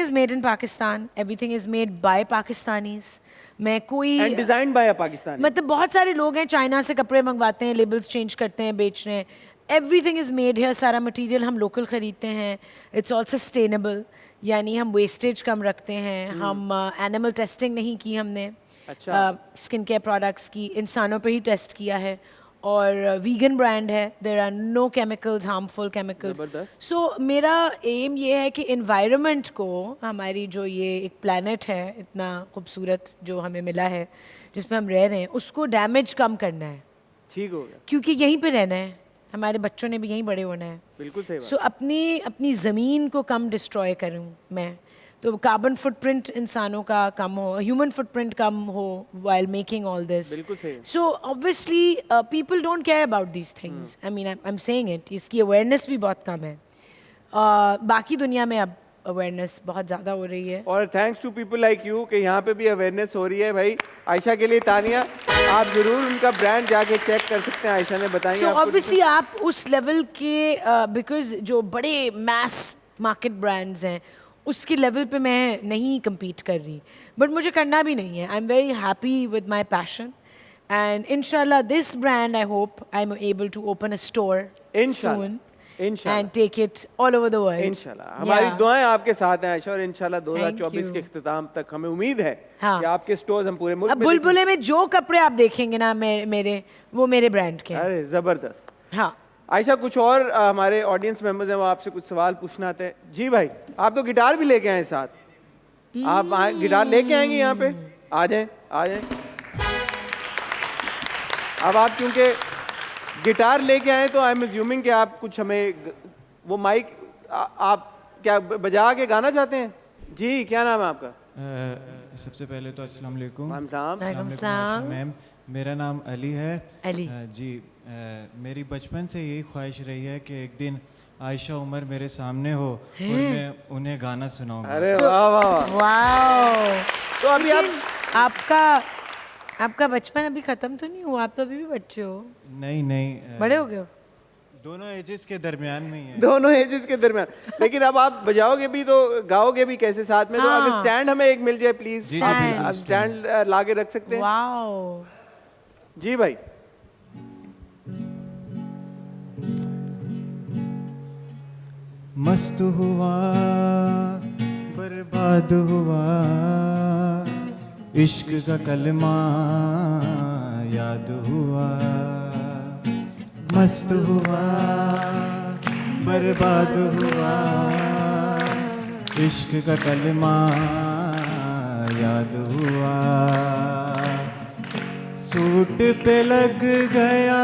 B: is made in Pakistan. Everything is made by Pakistanis. मैं कोई
A: एंड डिजाइन बाय पाकिस्तानी.
B: मतलब बहुत सारे लोग हैं चाइना से कपड़े मंगवाते हैं, लेबल्स चेंज करते हैं, बेच रहे हैं. Everything is made here. सारा मटेरियल हम लोकल ख़रीदते हैं. इट्स ऑल सस्टेनेबल, यानी हम वेस्टेज कम रखते हैं. हम एनिमल टेस्टिंग नहीं की हमने.
A: अच्छा.
B: स्किन केयर प्रोडक्ट्स की इंसानों पे ही टेस्ट किया है और वीगन ब्रांड है. There are no chemicals, harmful chemicals.
A: जबरदस्त.
B: सो मेरा एम ये है कि इन्वायरमेंट को, हमारी जो ये एक प्लानट है इतना खूबसूरत जो हमें मिला है जिसमें हम रह रहे हैं, उसको डैमेज कम करना है.
A: ठीक हो गया.
B: क्योंकि यहीं पे रहना है, हमारे बच्चों ने भी यहीं बड़े होना है.
A: बिल्कुल सही बात.
B: सो अपनी ज़मीन को कम डिस्ट्रॉय करूँ मैं, तो कार्बन फुटप्रिंट इंसानों का कम हो, ह्यूमन फुटप्रिंट कम हो while making all this.
A: बिल्कुल सही.
B: So obviously people don't care about these things. I mean I'm saying it. इसकी awareness भी बहुत कम है. बाकी दुनिया में अब awareness बहुत ज़्यादा हो रही है.
A: और thanks to people like you कि यहाँ पे भी अवेयरनेस हो रही है भाई. आयशा के लिए तानिया. आप जरूर उनका ब्रांड जाके चेक कर सकते हैं. आयशा ने बताई.
B: So obviously आप उस लेवल के because जो बड़े mass market brands हैं उसके लेवल पे मैं नहीं compete कर रही, बट मुझे करना भी नहीं है. I am very happy with my passion and इंशाल्लाह this brand I hope I am able to open a store soon and take it all over the world.
A: इंशाल्लाह. हमारी दुआएं आपके साथ हैं आयशा. और इंशाल्लाह
B: Thank
A: 2024
B: you.
A: के इख्तिताम तक हमें उम्मीद है
B: हाँ.
A: कि आपके स्टोर्स हम पूरे मुल्क
B: अब
A: में
B: बुलबुले में जो कपड़े आप देखेंगे ना मेरे वो मेरे ब्रांड के हैं.
A: अरे जबरदस्त.
B: हाँ.
A: आयशा, कुछ और हमारे ऑडियंस मेंबर्स हैं वो आपसे कुछ सवाल पूछना आते हैं. जी भाई, आप तो गिटार भी लेके आए साथ. आप गिटार लेके आएंगे यहाँ पे? आ जाएं, आ जाएं. अब आप क्योंकि गिटार लेके आए तो आई एम अज्यूमिंग कि आप कुछ हमें वो माइक आप क्या बजा के गाना चाहते हैं? जी, क्या नाम है आपका?
F: सबसे पहले तो अस्सलाम वालेकुम.
B: वालेकुम सलाम.
F: मैम, मेरा नाम अली है.
B: अली.
F: जी, मेरी बचपन से यही ख्वाहिश रही है कि एक दिन आयशा उमर मेरे सामने हो और मैं उन्हें गाना सुनाऊंगा.
A: अरे वाह वाह वाह.
B: वाओ.
A: तो अभी
B: आपका बचपन अभी खत्म तो नहीं हुआ? आप तो अभी भी बच्चे हो.
F: नहीं,
B: बड़े हो गए हो?
F: दोनों एजेस के दरमियान में ही है.
A: दोनों एजेस के दरमियान. लेकिन अब आप बजाओगे भी तो गाओगे भी कैसे साथ में? तो
B: हाँ.
A: अगर स्टैंड हमें एक मिल जाए प्लीज.
F: जी,
A: आप स्टैंड ला के रख सकते हैं?
B: वाओ.
A: जी भाई.
F: मस्त हुआ बर्बाद हुआ इश्क का कलमा याद हुआ. मस्त हुआ बर्बाद हुआ इश्क का कलमा याद हुआ. सूट पे लग गया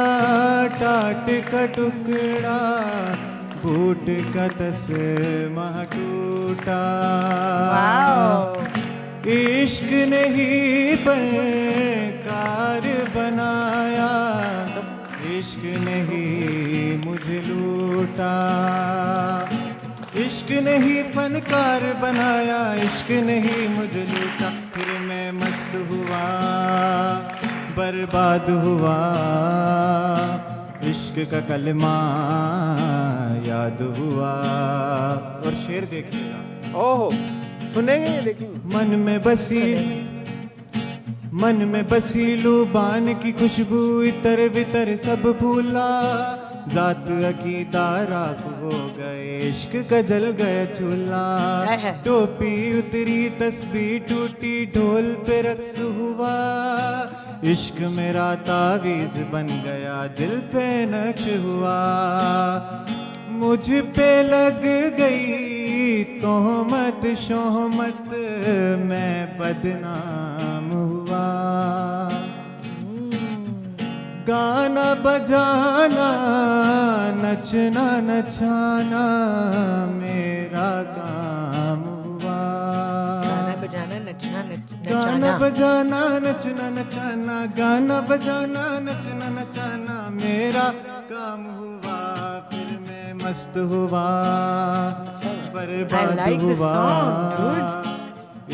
F: टाट का टुकड़ा, बूट का तस्मा टूटा। इश्क नहीं फनकार बनाया, इश्क नहीं मुझे लूटा। इश्क नहीं फनकार बनाया, इश्क नहीं मुझे लूटा। फिर मैं मस्त हुआ, बर्बाद हुआ। इश्क का कलमा याद हुआ। और शेर देखिएगा।
A: ओहो, सुनेंगे ये, देखेंगे। मन में बसी लुबान की खुशबू, इतर बितर सब भूला। जात अकीदा राख हो गए, इश्क का जल गया चूल्हा। टोपी उतरी तस्बीह टूटी, ढोल पे रक्स हुआ। इश्क मेरा तावीज बन गया, दिल पे नक्श हुआ। मुझ पे लग गई तोहमत शोहमत, मैं बदनाम हुआ। गाना बजाना नचना नचाना मेरा काम हुआ।
B: गाना बजाना नचना
F: गाना बजाना नचना नचाना, गाना बजाना नचना नचाना मेरा काम हुआ। फिर मैं मस्त हुआ, बर्बाद हुआ।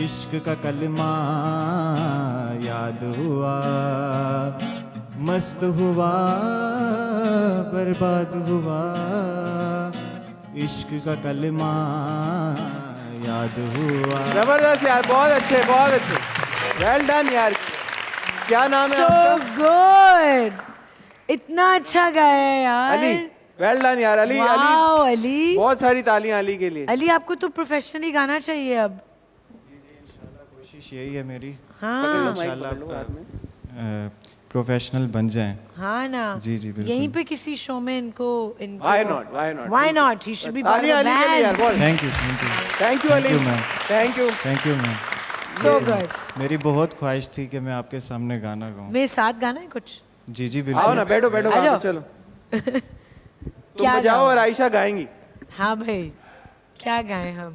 F: इश्क का कलमा याद हुआ। मस्त हुआ, बर्बाद हुआ। इश्क का कलमा याद हुआ।
A: जबरदस्त यार, बहुत अच्छे, बहुत अच्छे। वेल डन यार। क्या नाम है
B: So
A: आपका?
B: good. इतना अच्छा गाया है यार।
A: अली। वेल डन यार अली।
B: वाओ
A: अली,
B: अली।
A: बहुत सारी तालियां अली के लिए।
B: अली आपको तो प्रोफेशनली गाना चाहिए अब।
F: कोशिश यही है मेरी,
B: हाँ
F: इंशाल्लाह प्रोफेशनल बन जाएं।
B: हाँ ना।
F: जी जी बिल्कुल।
B: यहीं पे किसी शो में इनको
A: Why not? Why not?
B: Why not? He should be part of
A: तालियां
B: the
A: अली के लिए यार,
B: band.
A: बहुत।
F: Thank you, thank you,
A: thank you Ali.
F: Thank you, ma'am.
A: Thank you.
F: Thank you ma'am.
B: So good.
F: मेरी बहुत ख्वाहिश थी कि मैं आपके सामने गाना गाऊं।
B: मेरे साथ गाना है कुछ?
F: जी जी
A: आओ
F: बिल्कुल।
A: ना, बैठो बैठो,
B: आ
A: वहाँ
B: जाओ।
A: पे चलो। तुम
B: क्या
A: बजाओ
B: गाऊं?
A: और आयशा गाएंगी।
B: हाँ भाई, क्या गाएं हम?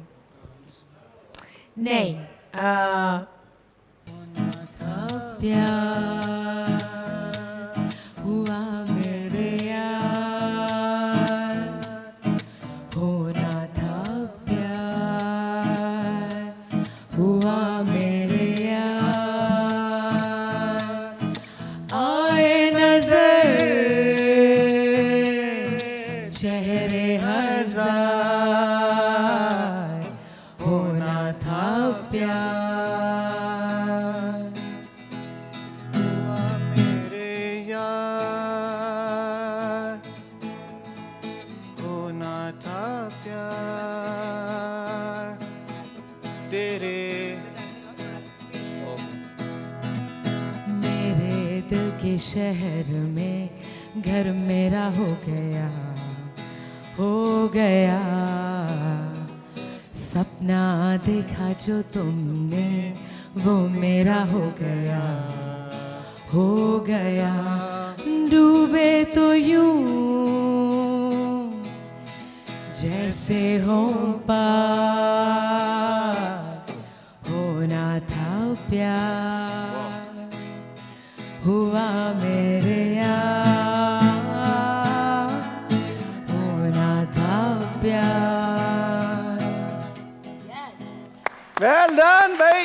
B: नहीं। प्यार हुआ मेरे यार, होना था प्यार हुआ मेरे यार। आए नजर चेहरे हजार, होना था प्यार।
F: हुआ मेरे यार, होना था प्यार तेरे।
B: मेरे दिल के शहर में घर मेरा हो गया, हो गया। सपना देखा जो तुमने वो मेरा हो गया, हो गया। डूबे तो यूं जैसे हो पार, होना था प्यार हुआ मेरे यार, होना था प्यार।
A: वेल डन भाई।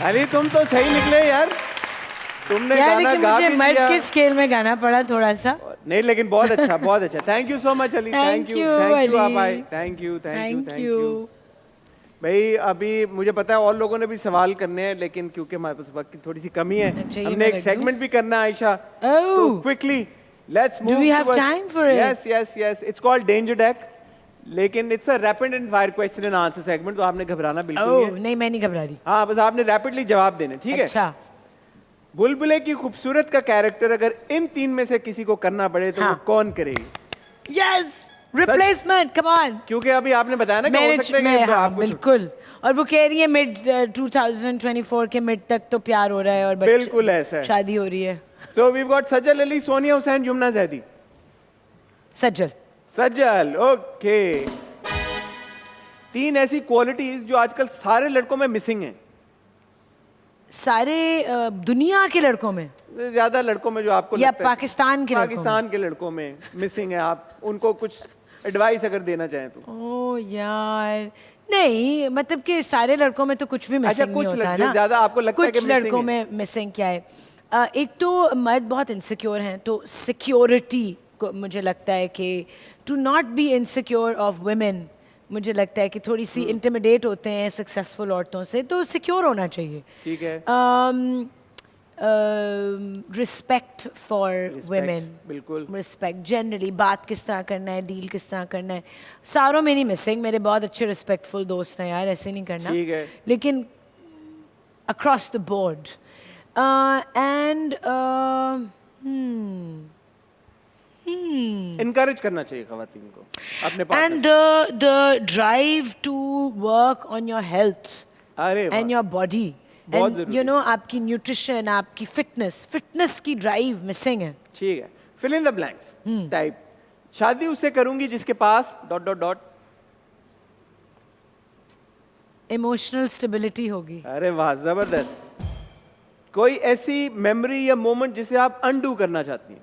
A: अली तुम तो सही निकले यार। तुमने
B: यार
A: गाना
B: लेकिन
A: गा
B: मुझे
A: भी
B: मर्द
A: दिया।
B: के स्केल में गाना पड़ा थोड़ा सा।
A: नहीं लेकिन बहुत अच्छा, बहुत अच्छा। Thank you so much Ali.
B: Thank
A: thank you,
B: you,
A: thank you आप
B: अली।
A: आए। Thank you, thank you,
B: Thank
A: thank
B: you.
A: You. भाई अभी मुझे पता है और लोगों ने भी सवाल करने हैं, लेकिन क्योंकि हमारे पास वक्त की थोड़ी सी कमी है,
B: अच्छा, ये
A: हमने
B: मैं
A: एक
B: रख दूं?
A: सेगमेंट भी करना है आयशा।
B: Oh.
A: तो quickly let's move.
B: we have time for it?
A: Yes yes yes. It's called danger deck, लेकिन it's a rapid and fire question and answer segment, तो आपने घबराना बिल्कुल नहीं
B: ओह
A: है।
B: नहीं, मैं नहीं घबरा रही।
A: हाँ, बस आपने रैपिडली जवाब देने, ठीक है?
B: अच्छा
A: बुलबुले की खूबसूरत का कैरेक्टर अगर इन तीन में से किसी को करना पड़े तो
B: हाँ।
A: वो कौन करेगी?
B: Yes replacement, come on.
A: क्योंकि अभी आपने बताया ना कि हो सकता है कि
B: हाँ,
A: आपको
B: बिल्कुल। और वो कह रही है मिड 2024 के मिड तक तो प्यार हो रहा है और
A: बिल्कुल ऐसा है।
B: शादी हो रही है।
A: So we've got सज्जल अली, सोनिया हुसैन, यमुना जैदी।
B: सज्जल।
A: सज्जल, ओके। 3 ऐसी क्वालिटीज जो आजकल सारे लड़कों में मिसिंग हैं।
B: सारे दुनिया के लड़कों में
A: ज्यादा लड़कों में जो आपको
B: या
A: लगता है,
B: पाकिस्तान के लड़कों में?
A: पाकिस्तान के लड़कों में मिसिंग है। आप उनको कुछ एडवाइस अगर देना चाहें तो।
B: ओ यार, नहीं मतलब कि सारे लड़कों में तो कुछ भी मिसिंग
A: कुछ
B: नहीं होता
A: जो
B: ना।
A: ज्यादा आपको लगता है कि
B: कुछ
A: missing
B: लड़कों
A: है।
B: में मिसिंग क्या है? एक तो मर्द बहुत इनसिक्योर हैं, तो सिक्योरिटी को मुझे लगता है कि to not be insecure of women, मुझे लगता है कि थोड़ी सी इंटिमिडेट होते हैं सक्सेसफुल औरतों से, तो सिक्योर होना चाहिए।
A: ठीक है।
B: रिस्पेक्ट फॉर वुमेन,
A: बिल्कुल।
B: रिस्पेक्ट जनरली, बात किस तरह करना है, डील किस तरह करना है। सारों में नहीं मिसिंग, मेरे बहुत अच्छे रिस्पेक्टफुल दोस्त हैं यार, ऐसे नहीं करना।
A: ठीक है।
B: लेकिन across the board and
A: encourage करना चाहिए खवातीन को अपने पास।
B: and the drive to work on your health
A: अरे वाह।
B: and your body
A: बहुत
B: and
A: जरूरी
B: you know आपकी न्यूट्रिशन, आपकी फिटनेस की ड्राइव मिसिंग है।
A: ठीक है। Fill in the blanks type. शादी उससे करूंगी जिसके पास ...
B: इमोशनल स्टेबिलिटी होगी।
A: अरे वाह, जबरदस्त। कोई ऐसी मेमोरी या मोमेंट जिसे आप अनडू करना चाहती हैं?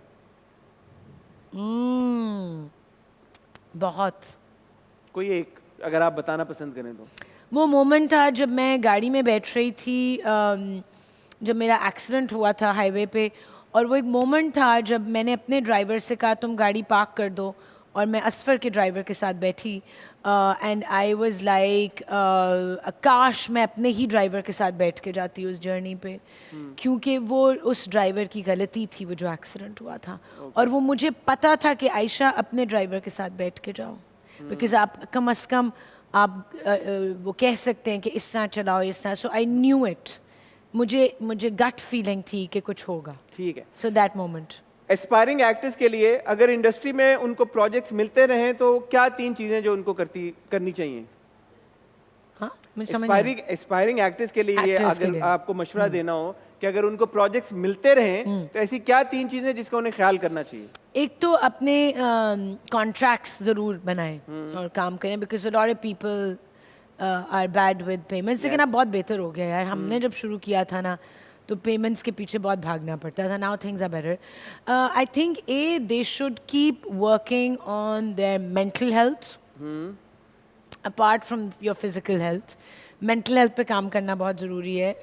B: बहुत।
A: कोई एक अगर आप बताना पसंद करें तो।
B: वो मोमेंट था जब मैं गाड़ी में बैठ रही थी, जब मेरा एक्सीडेंट हुआ था हाईवे पे, और वो एक मोमेंट था जब मैंने अपने ड्राइवर से कहा तुम गाड़ी पार्क कर दो, और मैं असफर के ड्राइवर के साथ बैठी एंड आई वाज लाइक काश मैं अपने ही ड्राइवर के साथ बैठ के जाती उस जर्नी पे, क्योंकि वो उस ड्राइवर की गलती थी वो जो एक्सीडेंट हुआ था। और वो मुझे पता था कि आयशा अपने ड्राइवर के साथ बैठ के जाओ, बिकॉज आप कम अज़ कम आप वो कह सकते हैं कि इस तरह चलाओ, इस तरह। सो आई न्यू इट, मुझे गट फीलिंग थी कि कुछ होगा।
A: ठीक है।
B: So that moment.
A: Aspiring actors के लिए अगर इंडस्ट्री में उनको प्रोजेक्ट्स मिलते रहें तो क्या 3 चीजें जो उनको करनी चाहिए?
B: हाँ, मुझे समझ नहीं आया।
A: एस्पायरिंग एक्टर्स के लिए
B: Actors के
A: अगर
B: लिए।
A: आपको मशवरा देना हो कि अगर उनको प्रोजेक्ट्स मिलते रहें तो ऐसी क्या 3 चीजें जिसका उन्हें ख्याल करना चाहिए?
B: एक तो अपने कॉन्ट्रैक्ट्स ज़रूर बनाएं और काम करें, because lot of people are bad with payments. लेकिन अब बहुत बेहतर हो गया यार, हमने जब शुरू किया था ना तो पेमेंट्स के पीछे बहुत भागना पड़ता था। Now things are better. I think they should keep working on their mental health apart from your physical health. Mental health पे काम करना बहुत ज़रूरी है।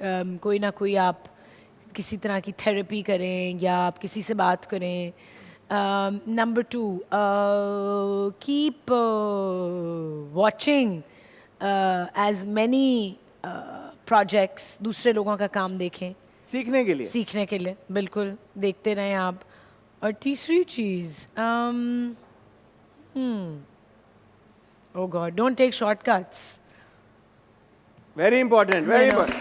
B: कोई ना कोई आप किसी तरह की थेरेपी करें या आप किसी से बात करें। Number 2, keep watching as many projects, दूसरे लोगों का काम देखें
A: सीखने के लिए।
B: सीखने के लिए, बिल्कुल देखते रहें आप। और तीसरी चीज़, oh God, don't take shortcuts.
A: Very important, very important.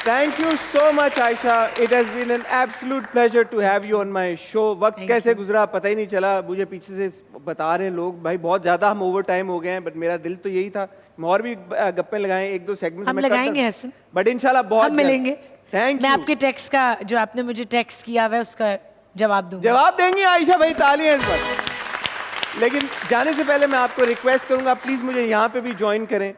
A: Thank you so much, Aisha. It has been an absolute pleasure to have you on my show. वक्त
B: Thank
A: कैसे
B: you.
A: गुजरा पता ही नहीं चला। मुझे पीछे से बता रहे हैं लोग भाई बहुत ज़्यादा हम ओवर टाइम हो गए हैं, बट मेरा दिल तो यही था मैं और भी गप्पे लगाएं, 1-2 सेगमेंट्स
B: हम लगाएंगे हसन,
A: बट इंशाल्लाह बहुत
B: हम मिलेंगे।
A: थैंक
B: मैं
A: यू।
B: आपके टेक्स्ट का, जो आपने मुझे टेक्स्ट किया हुआ है, उसका जवाब दूंगा।
A: जवाब देंगे आयशा भाई, तालियां इस पर। लेकिन जाने से पहले मैं आपको रिक्वेस्ट करूंगा प्लीज मुझे यहाँ पे भी ज्वाइन करें।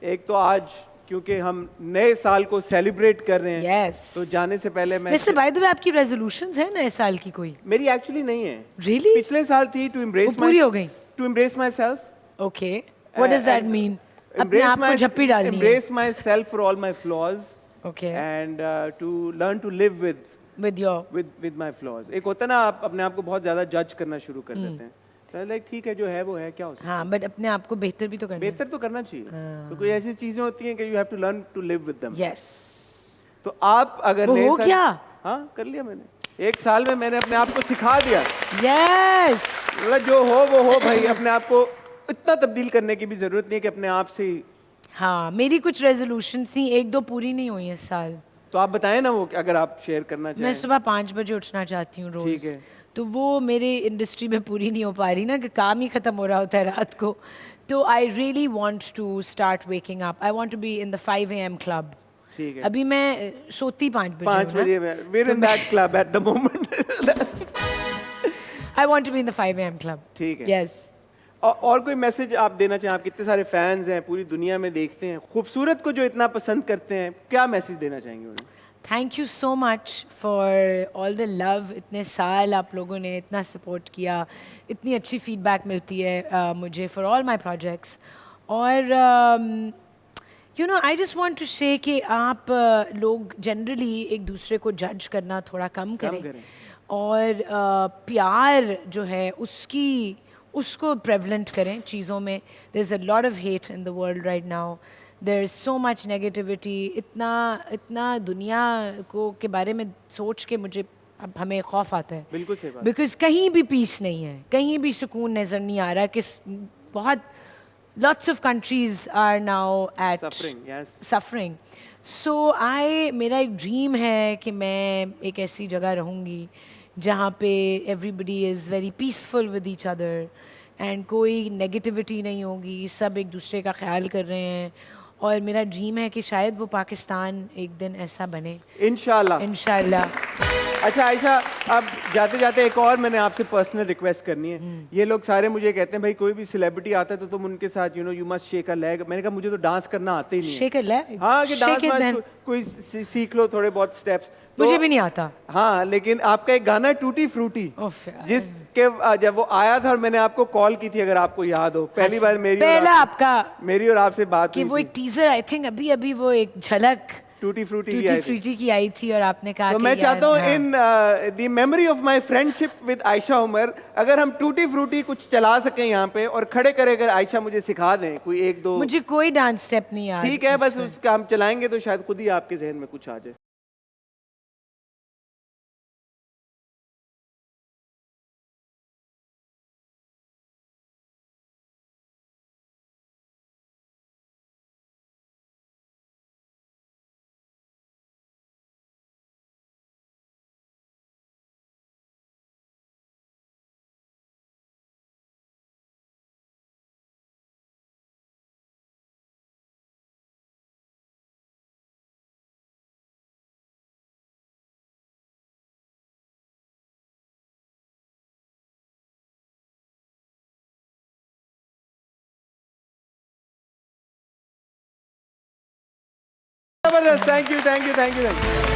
A: एक तो आज क्योंकि हम नए साल को सेलिब्रेट कर रहे हैं,
B: Yes.
A: तो जाने से पहले मैं
B: वैसे बाय द वे आपकी रेजोल्यूशंस हैं नए साल की कोई?
A: मेरी एक्चुअली नहीं है।
B: Really?
A: पिछले साल थी टू एम्ब्रेस
B: वो पूरी हो गई?
A: To embrace myself.
B: Okay, what does that mean? अपने आप को झप्पी डालनी है।
A: Embrace myself for all my flaws
B: okay,
A: and to learn to live
B: with your
A: with my flaws. एक होता है ना आप अपने आप को बहुत ज्यादा जज करना शुरू कर देते हैं, तो लाइक ठीक है जो है वो है, क्या हो सकता है।
B: हाँ, बट अपने आप को बेहतर भी तो करना है।
A: बेहतर तो करना चाहिए। तो कोई ऐसी चीजें होती हैं कि you have to learn to live with them.
B: Yes,
A: तो आप अगर
B: वो
A: नए
B: हो
A: साल,
B: क्या?
A: हाँ कर लिया मैंने। 1 साल में मैंने अपने आप को सिखा दिया,
B: यस।
A: मतलब जो हो वो हो भाई। अपने आप को इतना तब्दील करने की भी जरूरत नहीं है कि अपने आप से ही।
B: हाँ, मेरी कुछ रेजोल्यूशंस थी, 1-2 पूरी नहीं हुई इस साल।
A: तो आप बताएं ना वो, अगर आप शेयर करना
B: मैं
A: चाहें।
B: सुबह 5 बजे उठना चाहती हूँ रोज।
A: ठीक है।
B: तो वो मेरे इंडस्ट्री में पूरी नहीं हो पा रही ना, कि काम ही ख़त्म हो रहा होता है रात को. तो I really want to start waking up. I want to be in the 5 AM club.
A: ठीक है.
B: अभी मैं सोती 5 बजे
A: 5 बजे we're in that club at the moment.
B: I want to be in the 5 AM club.
A: ठीक है.
B: यस.
A: और कोई मैसेज आप देना चाहें? आप कितने सारे फैंस हैं, पूरी दुनिया में देखते हैं, खूबसूरत को जो इतना पसंद करते हैं, क्या मैसेज देना चाहेंगे उन्हें?
B: Thank you so much for all the love. इतने साल आप लोगों ने इतना सपोर्ट किया, इतनी अच्छी फीडबैक मिलती है मुझे फॉर ऑल माई प्रोजेक्ट्स. और you know I just want to say कि आप लोग जनरली एक दूसरे को जज करना थोड़ा कम करें. और प्यार जो है उसको प्रेवलेंट करें चीज़ों में. There is a lot of hate in the world right now. There is so much negativity. इतना दुनिया को के बारे में सोच के मुझे अब हमें खौफ आता है.
A: बिल्कुल सही बात.
B: बिकॉज कहीं भी पीस नहीं है, कहीं भी सुकून नज़र नहीं आ रहा. कि बहुत lots of countries are now at
A: Suffering, yes.
B: suffering. So मेरा एक ड्रीम है कि मैं एक ऐसी जगह रहूँगी जहाँ पे everybody is very peaceful with each other and कोई नेगेटिविटी नहीं होगी, सब एक दूसरे का ख्याल कर रहे हैं. और मेरा ड्रीम है कि शायद वो पाकिस्तान एक दिन ऐसा बने.
A: इंशाल्लाह. अच्छा आयशा, अब जाते जाते एक और मैंने आपसे पर्सनल रिक्वेस्ट करनी है. ये लोग सारे मुझे कहते हैं भाई कोई भी सेलिब्रिटी आता है तो तुम उनके साथ you must shake a leg. मैंने कहा मुझे तो डांस करना आता ही नहीं है.
B: Shake a leg?
A: हाँ, कि
B: Shake it then.
A: डांस कोई सीख लो थोड़े बहुत स्टेप्स.
B: मुझे भी नहीं आता.
A: हाँ, लेकिन आपका एक गाना टूटी फ्रूटी,
B: उफ यार.
A: जिसके जब वो आया था और मैंने आपको कॉल की थी, अगर आपको याद हो, पहली बार मेरी और आपसे बात
B: कि
A: हुई
B: वो
A: थी.
B: एक टीजर आई थिंक अभी वो एक झलक
A: टूटी फ्रूटी
B: फ्रूटी की आई थी और आपने कहा
A: तो
B: कि
A: मैं चाहता हूँ
B: हाँ.
A: In the memory of my friendship with Ayesha Umar, अगर हम टूटी फ्रूटी कुछ चला सकें यहाँ पे और खड़े करे, अगर आयशा मुझे सिखा दें कोई एक दो.
B: मुझे कोई डांस स्टेप नहीं याद.
A: ठीक है, बस उसका हम चलाएंगे तो शायद खुद ही आपके जहन में कुछ आ जाए. जबरदस्त. Thank you.